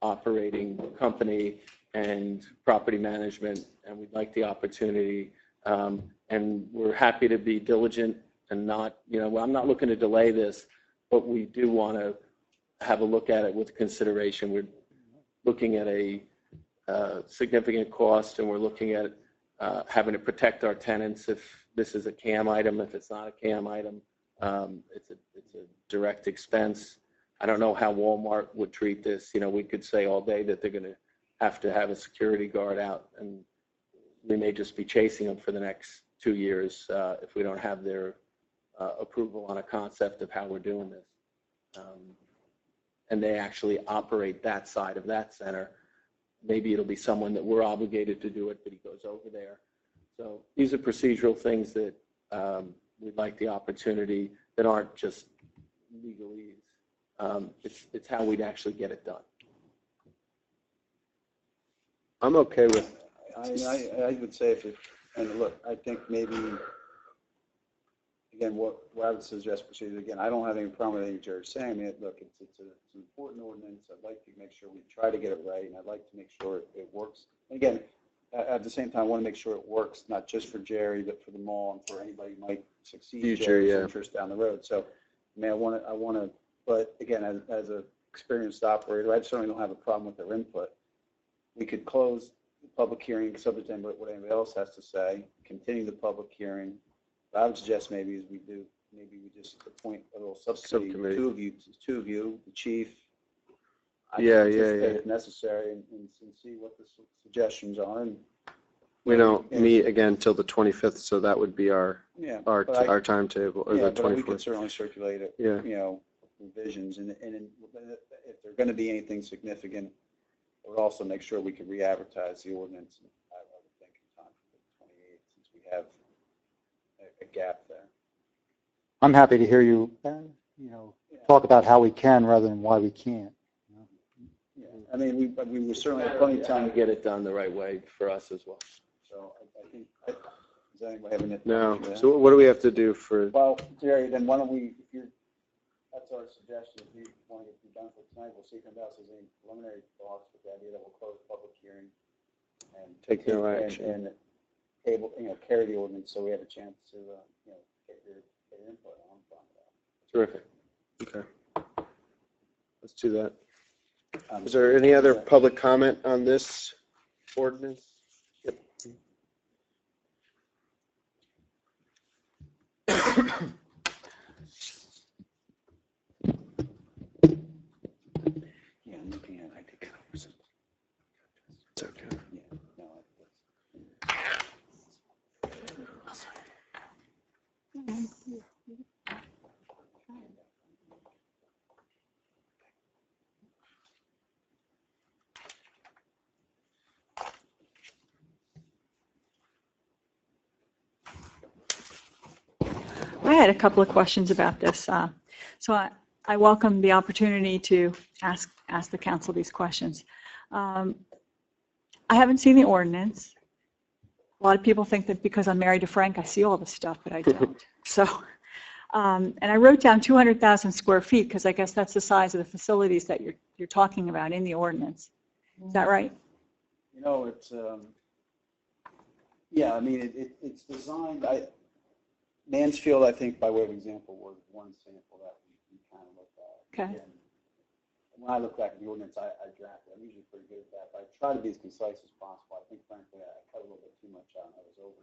operating company and property management, and we'd like the opportunity. And we're happy to be diligent and not, I'm not looking to delay this, but we do want to have a look at it with consideration. We're looking at a significant cost, and we're looking at having to protect our tenants if this is a CAM item. If it's not a CAM item, it's a direct expense. I don't know how Walmart would treat this. We could say all day that they're going to have a security guard out, and we may just be chasing them for the next 2 years if we don't have their approval on a concept of how we're doing this. And they actually operate that side of that center. Maybe it'll be someone that we're obligated to do it, but he goes over there. So these are procedural things that we'd like the opportunity that aren't just legalese. It's how we'd actually get it done. I'm okay with, I would say and look, I think maybe, again, what I would suggest procedure, again, I don't have any problem with anything Jared's saying. I mean, look, it's an important ordinance. I'd like to make sure we try to get it right, and I'd like to make sure it works. And again, at the same time, I want to make sure it works, not just for Jerry, but for the mall and for anybody who might succeed Jerry's interest down the road. So, I mean, I want to, but again, as an experienced operator, I certainly don't have a problem with their input. We could close the public hearing, subject to what anybody else has to say, continue the public hearing. What I would suggest maybe we just appoint a little subcommittee, two of you, the chief. If necessary, and see what the suggestions are. And we don't meet again till the 25th, so that would be our timetable, or the 24th. We could certainly circulate it. Revisions, and if there's going to be anything significant, we'll also make sure we can re-advertise the ordinance. I would think in time for the 28th, since we have a gap there. I'm happy to hear you, talk about how we can rather than why we can't. Yeah, I mean, we were certainly have plenty of time to get it done the right way for us as well. So I think, does anybody have any? No. So what do we have to do for? Well, Jerry, then why don't we, that's our suggestion. If you want to get it done for tonight, we'll see if anybody else has any preliminary thoughts with the idea that we'll close the public hearing and take no action and table, carry the ordinance so we have a chance to, get your input on that. Terrific. Okay. Let's do that. Is there any other public comment on this ordinance? Yep. Yeah, I'm looking at, I think it's okay. Yeah, no, I had a couple of questions about this. So I welcome the opportunity to ask the council these questions. I haven't seen the ordinance. A lot of people think that because I'm married to Frank, I see all this stuff, but I don't. So, and I wrote down 200,000 square feet because I guess that's the size of the facilities that you're talking about in the ordinance. Is that right? It's, yeah, I mean, it's designed, Mansfield, I think, by way of example, was one sample that we kind of looked at. Okay. Again, when I look back at the ordinance I drafted, I'm usually pretty good at that, but I try to be as concise as possible. I think frankly, I cut a little bit too much on. I was over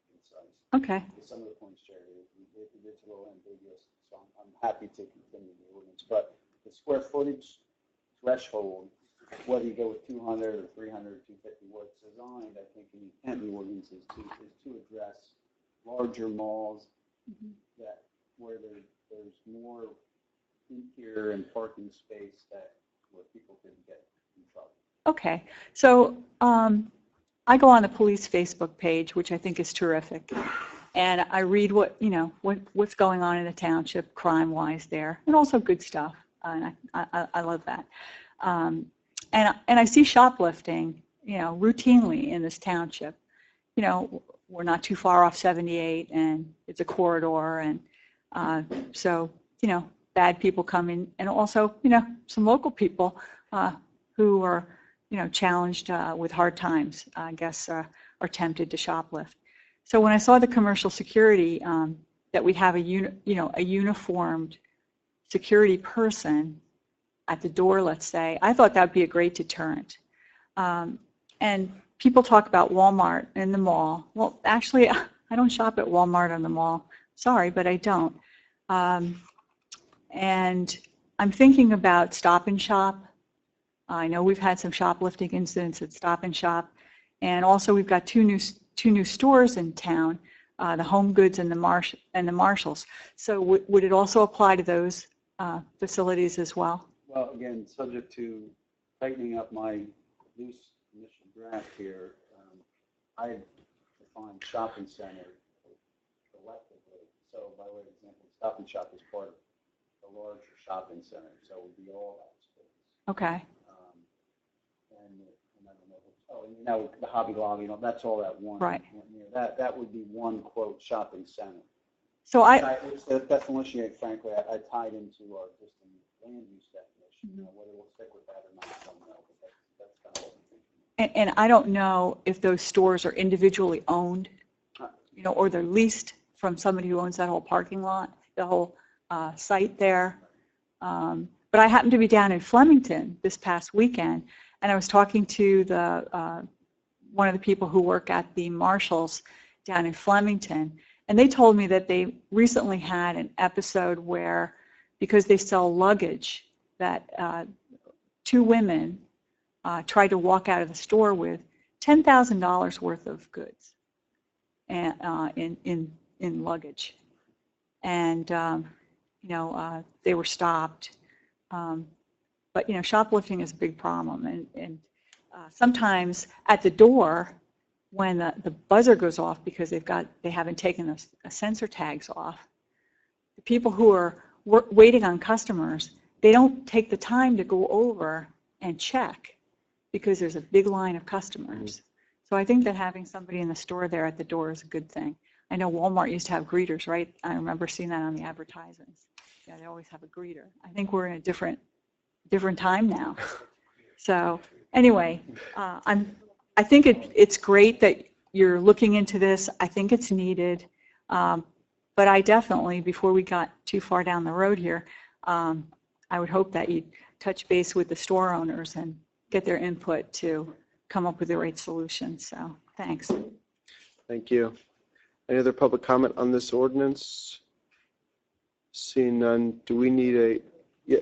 concise. Okay. With some of the points, Jerry, it's a little ambiguous, so I'm happy to continue the ordinance. But the square footage threshold, whether you go with 200 or 300 or 250, what's designed, I think, in the intent of the ordinance is to address larger malls that where there's more interior and parking space where people can get in trouble. Okay. So I go on the police Facebook page, which I think is terrific. And I read what's going on in the township crime-wise there, and also good stuff. And I love that. And I see shoplifting, routinely in this township. We're not too far off 78, and it's a corridor, and so bad people come in, and also some local people who are challenged with hard times, I guess, are tempted to shoplift. So when I saw the commercial security, that we have a uniformed security person at the door, let's say, I thought that would be a great deterrent. And people talk about Walmart and the mall. Well, actually, I don't shop at Walmart or the mall. Sorry, but I don't. And I'm thinking about Stop and Shop. I know we've had some shoplifting incidents at Stop and Shop, and also we've got two new stores in town, the Home Goods and the Marshalls. So would it also apply to those facilities as well? Well, again, subject to tightening up my loose initial draft here, I defined shopping center collectively. So by way of example, Stop and Shop is part of a larger shopping center, so it would be all that space. Okay. And I don't know, the Hobby Lobby, that's all that one. Right. That would be one, quote, shopping center. So It's the definition, frankly, I tied into our existing land use definition. Whether we'll stick with that or not, I don't know, but that's kind of what we're thinking. and I don't know if those stores are individually owned, or they're leased from somebody who owns that whole parking lot, the whole site there. But I happened to be down in Flemington this past weekend, and I was talking to one of the people who work at the Marshalls down in Flemington, and they told me that they recently had an episode where, because they sell luggage, that two women tried to walk out of the store with $10,000 worth of goods and in luggage, and they were stopped. But shoplifting is a big problem, and sometimes at the door, when the buzzer goes off because they haven't taken the sensor tags off, the people who are waiting on customers, they don't take the time to go over and check because there's a big line of customers. So I think that having somebody in the store there at the door is a good thing. I know Walmart used to have greeters, right? I remember seeing that on the advertisements. Yeah, they always have a greeter. I think we're in a different time now. So anyway, I think it's great that you're looking into this. I think it's needed. But I definitely, before we got too far down the road here, I would hope that you'd touch base with the store owners and get their input to come up with the right solution. So thanks. Thank you. Any other public comment on this ordinance? Seeing none, do we need yeah.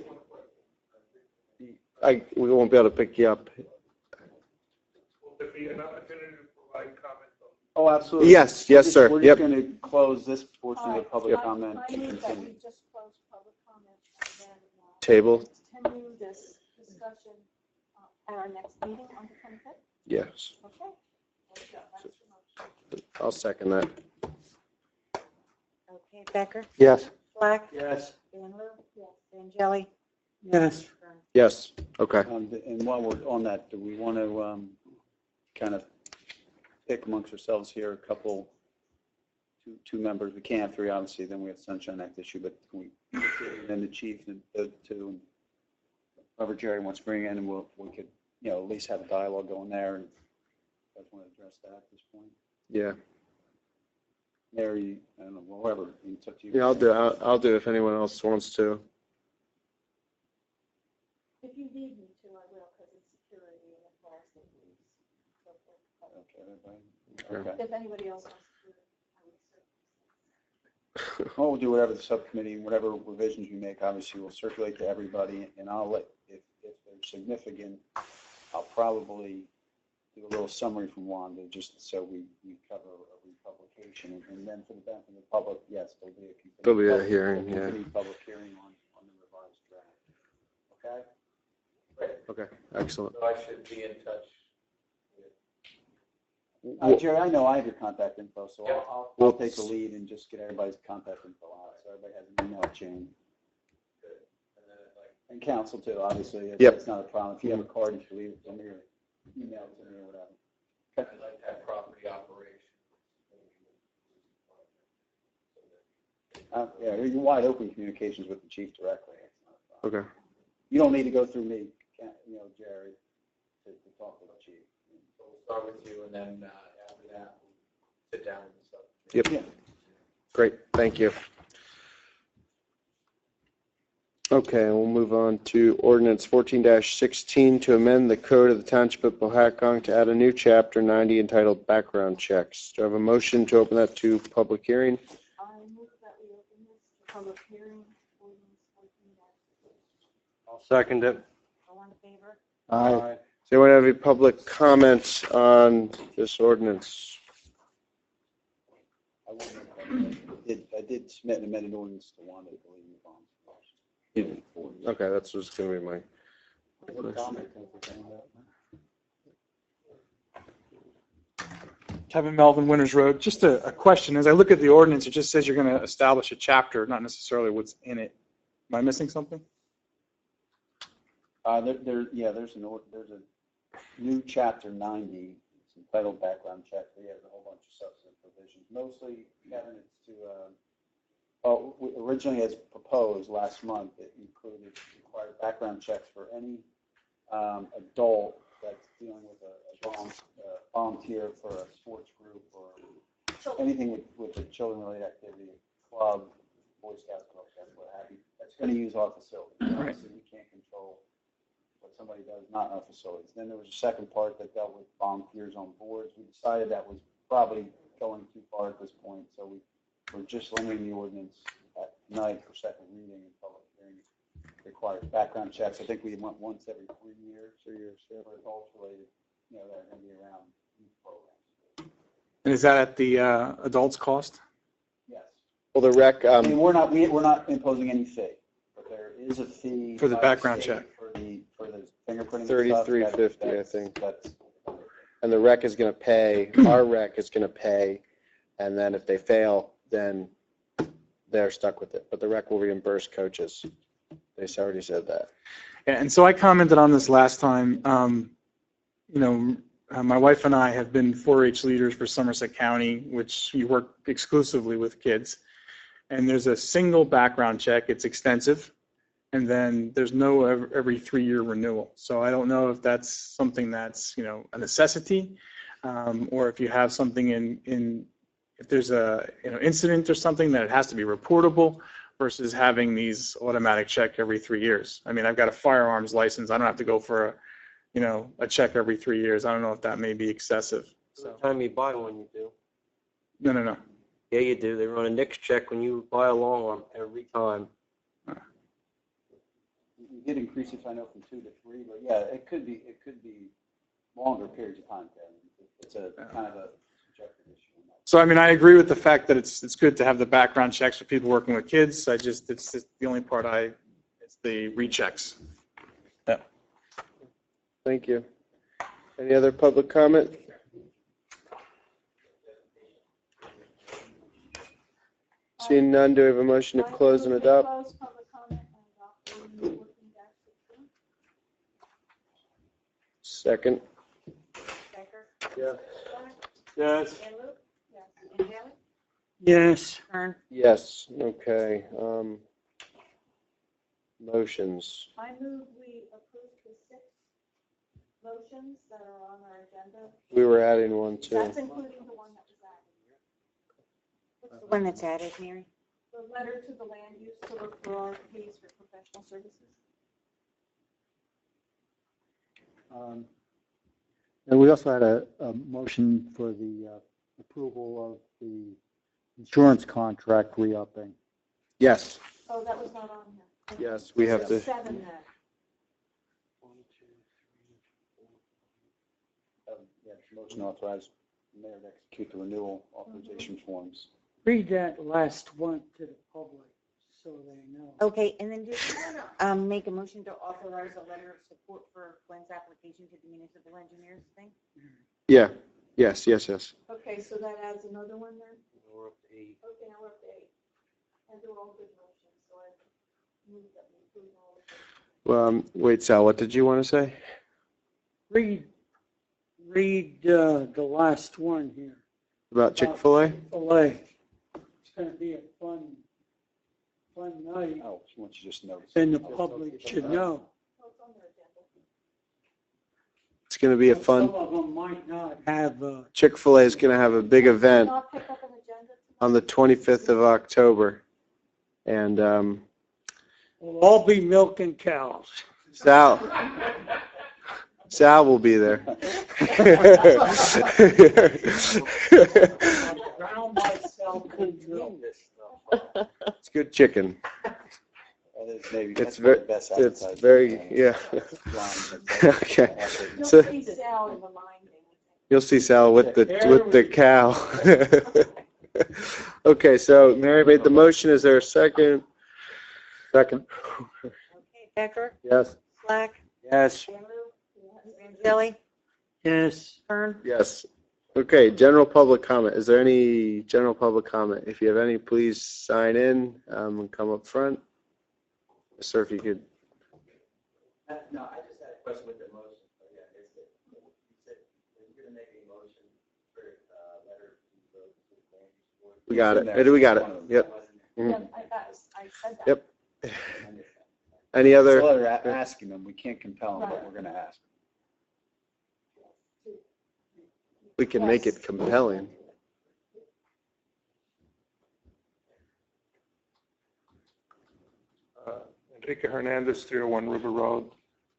We won't be able to pick you up. Will there be an opportunity to provide comment? Oh, absolutely. Yes, sir. We're Yep. just going to close this portion of the public comment I and move that continue. we just close public comment and then Table. continue this discussion at our next meeting on the 25th. Yes. Okay. That's the motion. I'll second that. Okay, Becker, Yes. Black, Yes. Van Loo, Angeli. Yes. Yes. Okay. And while we're on that, do we want to kind of pick amongst ourselves here a couple, two members? We can't have three, obviously, then we have Sunshine Act issue, but we then the chief and the two, and whoever Jerry wants to bring in, and we could, at least have a dialogue going there, and I just want to address that at this point. Yeah. Mary, I don't know, whoever, it's up to you. Yeah, I'll do if anyone else wants to. If Okay. If anybody else wants to do it, I would Well, we'll do whatever the subcommittee, whatever revisions we make, obviously we'll circulate to everybody, and I'll let, if they're significant, I'll probably do a little summary from Wanda, just so we cover a republication, and then for the benefit of the public, yes, there'll be a continued. There'll be a public- hearing, there'll be a yeah. continued public hearing on the revised draft. Okay? Okay, excellent. So I should be in touch. Jerry, I know I have your contact info, so I'll Well- take the lead and just get everybody's contact info out, so everybody has an email chain. And council too, obviously. Yep. It's not a problem. If you have a card, you can leave it to me or email it to me or whatever. I'd like to have property operation. Yeah, you're wide open communications with the chief directly. It's not a problem. Okay. You don't need to go through me, Jerry, to talk to the chief. So we'll start with you, and then after that, we'll sit down and stuff. Yep. Yeah. Great, thank you. Okay, we'll move on to ordinance 14-16 to amend the code of the Township of Pohatcong to add a new chapter 90 entitled background checks. Do I have a motion to open that to public hearing? I move that we open this to public hearing, ordinance 14-16. I'll second it. All in favor? Aye. Does anyone have any public comments on this ordinance? I did submit an amended ordinance to Wanda, I believe, in the bonds. Okay, that's what's going to be my Kevin Melvin, Winters Road. Just a question. As I look at the ordinance, it just says you're going to establish a chapter, not necessarily what's in it. Am I missing something? There's a new chapter 90. It's entitled background check. It has a whole bunch of substantive provisions. Mostly, Kevin, it's to, originally as proposed last month, it included required background checks for any adult that's dealing with a volunteer for a sports group or anything with a children-related activity, club, Boy Scouts, Girl Scouts, what have you. That's going to use our facilities. Obviously, we can't control what somebody does not in our facilities. Then there was a second part that dealt with volunteers on boards. We decided that was probably going too far at this point, so we're just limiting the ordinance at night for second reading and public hearing. Requires background checks. I think we went once every 3 years. For adults related, that are going to be around youth programs. And is that at the adults' cost? Yes. Well, the rec, I mean, we're not imposing any fee, but there is a fee For the by background state check. for the fingerprinting stuff. $33.50, I think. That's and the rec is going to pay, our rec is going to pay, and then if they fail, then they're stuck with it. But the rec will reimburse coaches. They already said that. And so I commented on this last time. My wife and I have been 4-H leaders for Somerset County, which we work exclusively with kids. And there's a single background check. It's extensive. And then there's no every 3-year renewal. So I don't know if that's something that's, a necessity, or if you have something if there's a, incident or something that it has to be reportable versus having these automatic check every 3 years. I mean, I've got a firearms license. I don't have to go for a check every 3 years. I don't know if that may be excessive. Every time you buy one, you do. No. Yeah, you do. They run a NICS check when you buy a long arm every time. we did increase it, I know, from 2 to 3, but yeah, it could be longer periods of time, Kevin. It's a kind of a subjective issue. So, I mean, I agree with the fact that it's good to have the background checks for people working with kids. It's just the only part it's the rechecks. Yeah. Thank you. Any other public comment? Seeing none, do we have a motion to close and adopt? Close public comment and adopt ordinance 14-16. Second. Becker? Yes. Yes. Yes. And Luke? Yes. And Haley? Yes. Kern? Yes, okay. Motions. I move we approve the 6 motions that are on our agenda. We were adding one too. That's including the one that was added. What's the one that's added, Mary? The letter to the land use to look for RFPs for professional services. And we also had a motion for the approval of the insurance contract re-upping. Yes, Oh, that was not on here. yes, we have to. 7 then. Yeah, motion to authorize the mayor to execute the renewal authorization forms. Read that last one to the public so they know. Okay, and then do you want to make a motion to authorize a letter of support for Glenn's application to the municipal engineers thing? Yeah, yes. Okay, so that adds another one then? We're up to 8. Okay, now we're up to 8. And they're all good motions, so I move that we approve all of them. Wait, Sal, what did you want to say? Read the last one here. About Chick-fil-A? Chick-fil-A. It's going to be a fun night, Oh, why don't you just notice? and the public should know. Oh, it's on their agenda. It's going to be a Some fun, of them might not have, Chick-fil-A is going to have a big event Not pick up an agenda on the 25th of October. And will all be milking cows. Sal will be there. Drown myself in milk. It's good chicken. It's very, it's very, yeah. Okay. You'll So see Sal in the minding. you'll see Sal with the cow. Okay, so Mary made the motion. Is there a second? Second. Okay, Becker, Yes. Slack, Yes. Manzelli, Yes. Kern. Yes. Okay, general public comment. Is there any general public comment? If you have any, please sign in and come up front. Sir, if you could. No, I just had a question with the motion. Yeah, is it, you said you're going to make a motion for letter to the land use board. We got it. We got it. Yep. Mhm. Yeah, I said that. Yep. Any other? So they're asking them, we can't compel them, but we're going to ask. We can make it compelling. Enrique Hernandez, 301 River Road.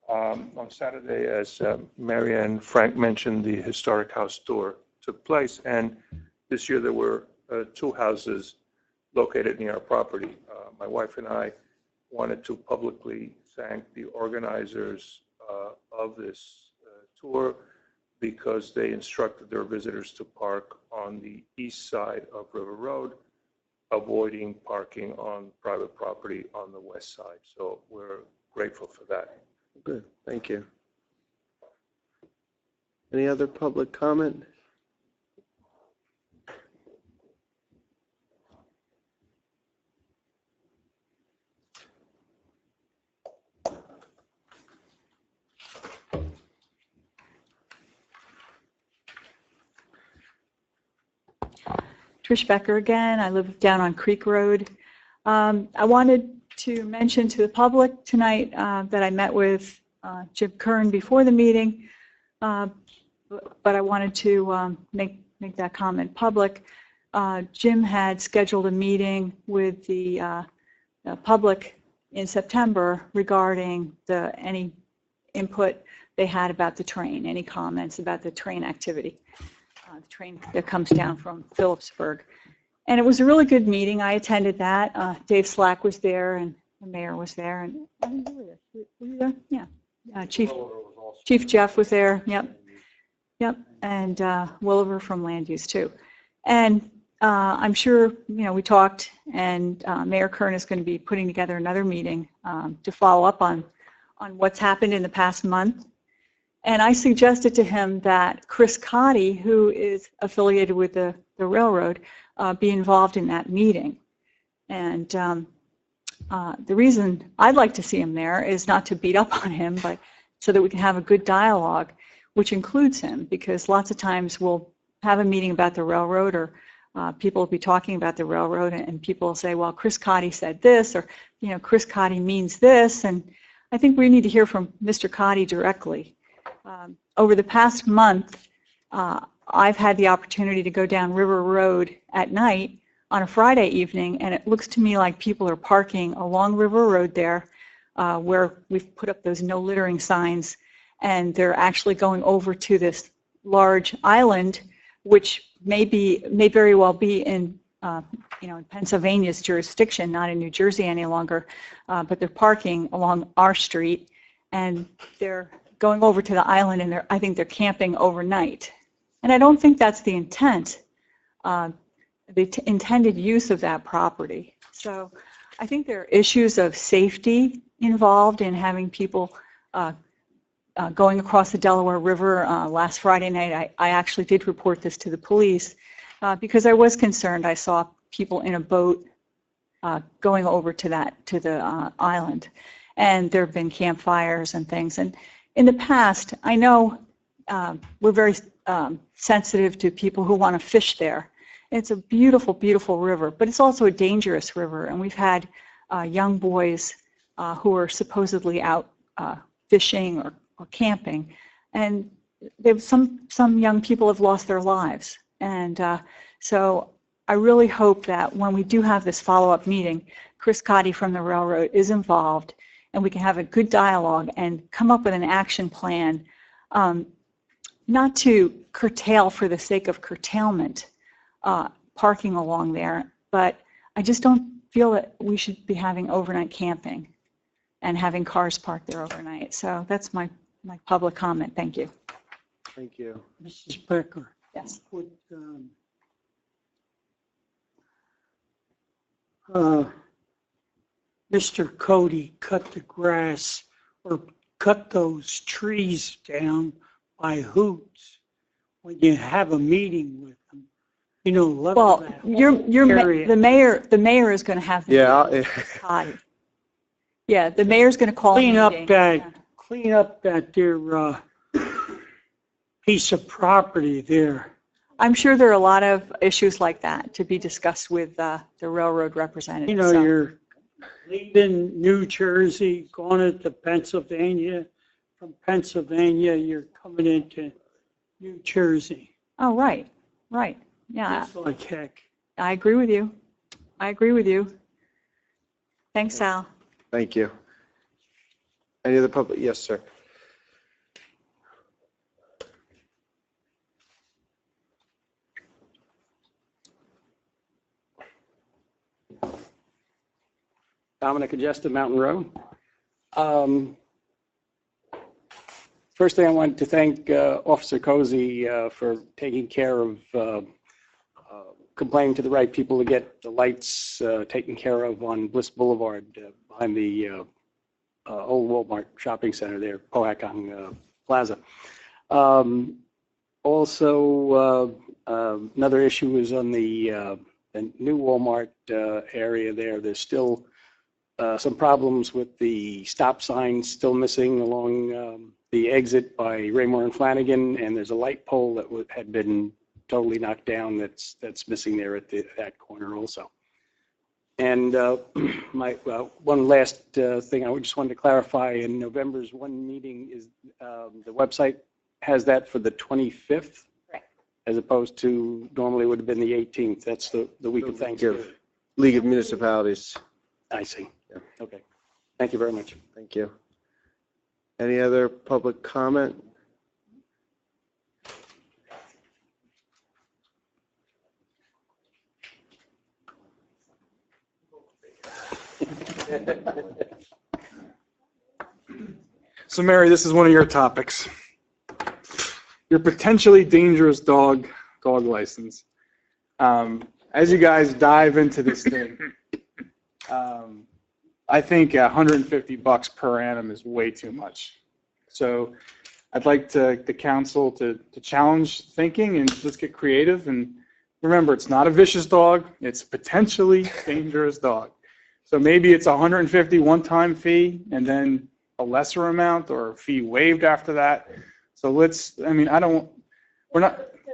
On Saturday, as Mary Ann Frank mentioned, the historic house tour took place, and this year there were 2 houses located near our property. My wife and I wanted to publicly thank the organizers of this tour because they instructed their visitors to park on the east side of River Road, avoiding parking on private property on the west side. So we're grateful for that. Good, thank you. Any other public comment? Trish Becker again. I live down on Creek Road. I wanted to mention to the public tonight that I met with Jim Kern before the meeting, but I wanted to make that comment public. Jim had scheduled a meeting with the public in September regarding any input they had about the train, any comments about the train activity. The train that comes down from Phillipsburg. And it was a really good meeting. I attended that. Dave Slack was there and the mayor was there. And were you there? Yeah. Chief Jeff was there. Yep. And Williver from Land Use too. And I'm sure, we talked, and Mayor Kern is going to be putting together another meeting to follow up on what's happened in the past month. And I suggested to him that Chris Cotty, who is affiliated with the railroad, be involved in that meeting. And the reason I'd like to see him there is not to beat up on him, but so that we can have a good dialogue, which includes him, because lots of times we'll have a meeting about the railroad, or people will be talking about the railroad, and people will say, well, Chris Cotty said this, or, Chris Cotty means this. And I think we need to hear from Mr. Cotty directly. Over the past month, I've had the opportunity to go down River Road at night on a Friday evening, and it looks to me like people are parking along River Road there, where we've put up those no littering signs, and they're actually going over to this large island, which may very well be in, in Pennsylvania's jurisdiction, not in New Jersey any longer, but they're parking along our street, and they're going over to the island, and I think they're camping overnight. And I don't think that's the intent, the intended use of that property. So I think there are issues of safety involved in having people going across the Delaware River. Last Friday night, I actually did report this to the police because I was concerned. I saw people in a boat going over to the island, and there have been campfires and things. And in the past, I know we're very sensitive to people who want to fish there. It's a beautiful, beautiful river, but it's also a dangerous river. And we've had young boys who are supposedly out fishing or camping, and some young people have lost their lives. And so I really hope that when we do have this follow-up meeting, Chris Cotty from the railroad is involved, and we can have a good dialogue and come up with an action plan, not to curtail for the sake of curtailment parking along there, but I just don't feel that we should be having overnight camping and having cars parked there overnight. So that's my public comment. Thank you. Thank you. Mrs. Becker. Yes. Would Mr. Cody cut the grass or cut those trees down by Hoots when you have a meeting with them? You know, level Well, that the mayor is going to have the Yeah. Cotty. Yeah, the mayor's going to call a clean up meeting. that clean up that there piece of property there. I'm sure there are a lot of issues like that to be discussed with the railroad representative. You know, so. you're leaving New Jersey, going to Pennsylvania. From Pennsylvania, you're coming into New Jersey. Oh, right. Yeah, It's like heck. I agree with you. Thanks, Sal. Thank you. Any other public? Yes, sir. Dominic Agesta, Mountain Road. First thing I wanted to thank Officer Cozy for taking care of complaining to the right people to get the lights taken care of on Bliss Boulevard behind the old Walmart shopping center there, Pohatcong Plaza. Also, another issue is on the new Walmart area there. There's still some problems with the stop signs still missing along the exit by Raymore and Flanagan, and there's a light pole that had been totally knocked down that's missing there at that corner also. And one last thing I just wanted to clarify, in November's one meeting is the website has that for the 25th, Right. as opposed to normally would have been the 18th. That's the week of Thanksgiving. League of Municipalities. I see. Yeah. Okay. Thank you very much. Thank you. Any other public comment? So Mary, this is one of your topics. Your potentially dangerous dog license. As you guys dive into this thing, I think $150 per annum is way too much. So I'd like the council to challenge thinking, and let's get creative. And remember, it's not a vicious dog. It's a potentially dangerous dog. So maybe it's $150 one-time fee and then a lesser amount or a fee waived after that. So we're not. There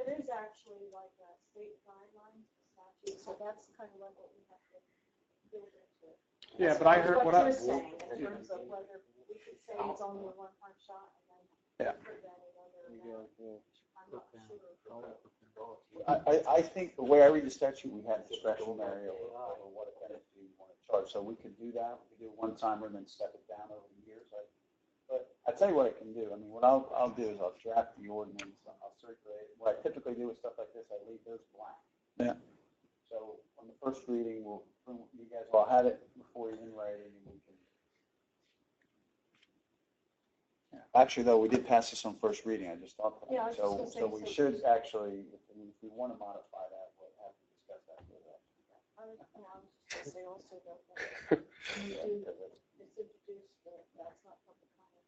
is actually like a state guideline statute, so that's kind of like what we have to build into it. Yeah, but I heard What what you're saying in terms of whether we could say it's only a one-time shot and then put that in other amount. I'm not sure. I think the way I read the statute, we have discretionary over what penalty we want to charge. So we could do that. We could do one timer and then step it down over the years. But I'll tell you what I can do. I mean, what I'll do is I'll draft the ordinance. I'll circulate what I typically do with stuff like this, I leave those blank. Yeah. So on the first reading, you guys will have it before you in writing, and we can. Actually, though, we did pass this on first reading, I just thought Yeah, I that. was just So gonna say, we so- should actually, if we want to modify that, we'll have to discuss that further. I was just gonna say also that it's introduced, but that's not public comment.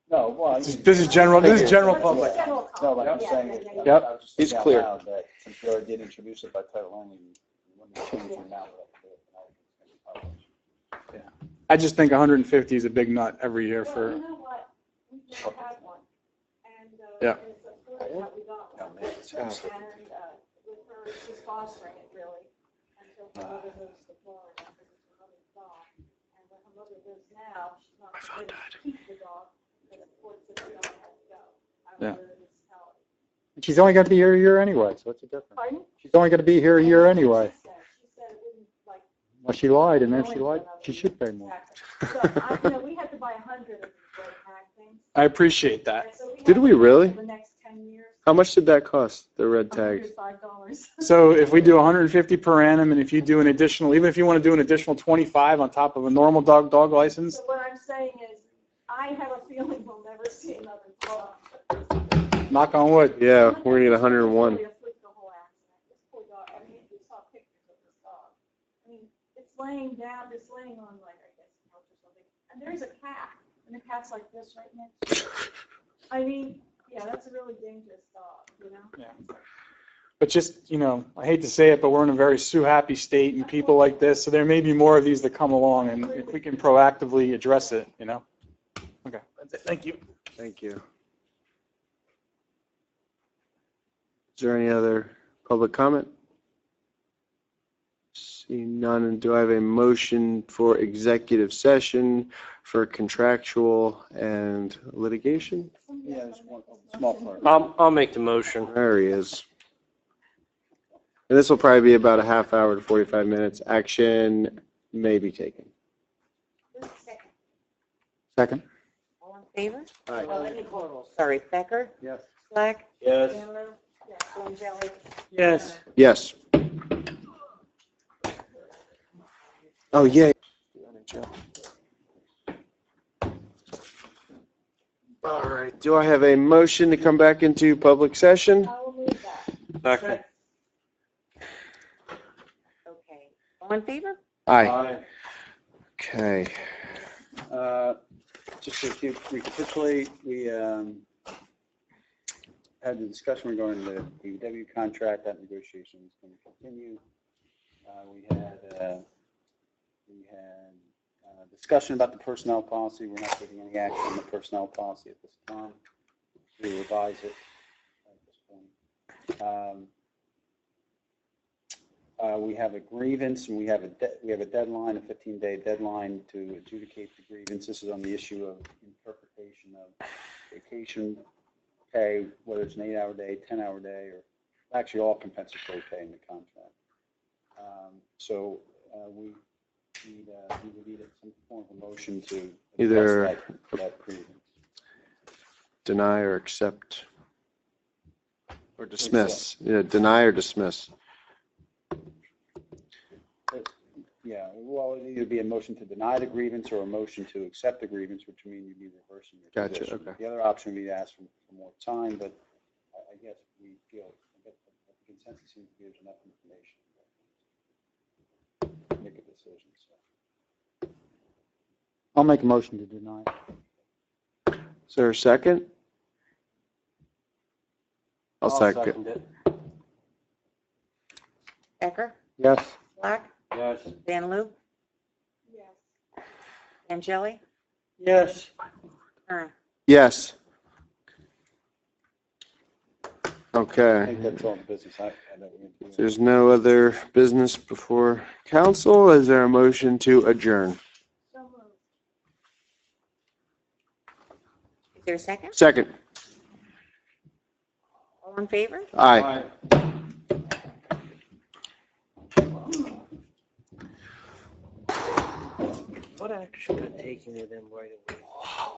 No, well. This is general public. General No, but I'm comment. saying, Yeah, yeah, that- yeah. I was just It's thinking out clear. loud that since we already did introduce it by title only, we wouldn't change it now. But I could do it tonight. It's gonna be published. I just think 150 is a big nut every year Well, for, you know what? We've never had one. And, Yeah. and it's important that we got one. No, makes sense. And, with her, she's fostering it really until her mother moves to Florida, because it's her mother's dog. And when her mother lives now, she's not going to keep the dog, but of course, the dog has to go. Yeah. Out of the municipality. She's only going to be here a year anyway, so what's the difference? Pardon? She's only going to be here a year anyway. She said it wouldn't, like, Well, she lied, and if she lied, she should pay more. exactly. So, we had to buy 100 of these red tag things. I appreciate that. And so we Did have we to really? for the next 10 years. How much did that cost, the red tags? $105. So if we do 150 per annum, and if you do an additional, even if you want to do an additional 25 on top of a normal dog license, So what I'm saying is, I have a feeling we'll never see another dog. knock on wood. Yeah, we're gonna get 101. Really afflict the whole accident. This poor dog, I mean, we saw pictures of this dog. I mean, it's laying down, it's laying on like, I guess, couch or something, and there's a cat, and the cat's like this right next to it. I mean, yeah, that's a really dangerous dog, you know? Yeah. But just, I hate to say it, but we're in a very sue-happy state and people like this, so there may be more of these that come along, and if we can proactively address it, Okay, that's it. Thank you. Thank you. Is there any other public comment? Seeing none, and do I have a motion for executive session for contractual and litigation? Yeah, there's one small part. I'll make the motion. There he is. And this will probably be about a half hour to 45 minutes. Action may be taken. Who's second? Second? All in favor? Aye. Well, let me call roll. Sorry, Becker? Yes. Slack? Yes. Chandler? Jelly? Yes. Yes. Oh, yeah. All right, do I have a motion to come back into public session? I will move that. Second. Okay. All in favor? Aye. Okay. Just to recapitulate, we had the discussion regarding the DPW contract. That negotiation is going to continue. We had discussion about the personnel policy. We're not taking any action on the personnel policy at this time. We revise it at this point. We have a grievance, and we have a deadline, a 15-day deadline to adjudicate the grievance. This is on the issue of interpretation of vacation pay, whether it's an 8-hour day, 10-hour day, or actually all compensatory pay in the contract. So we would need some form of a motion to Either address that grievance. Deny or accept. Or dismiss. Yeah, deny or dismiss. Yeah, well, it'd either be a motion to deny the grievance or a motion to accept the grievance, which would mean you'd be reversing your Gotcha, position. okay. The other option would be to ask for more time, but I guess we feel, I guess the consensus seems to be there's enough information to make a decision, so. I'll make a motion to deny. Is there a second? I'll second. it. Becker? Yes. Slack? Yes. Van Loo? Yes. Angeli? Yes. Kern? Yes. I Okay. think that's all the business I know we need to do. If there's no other business before council, is there a motion to adjourn? So moved. Is there a second? Second. All in favor? Aye. What action could taken to them right away?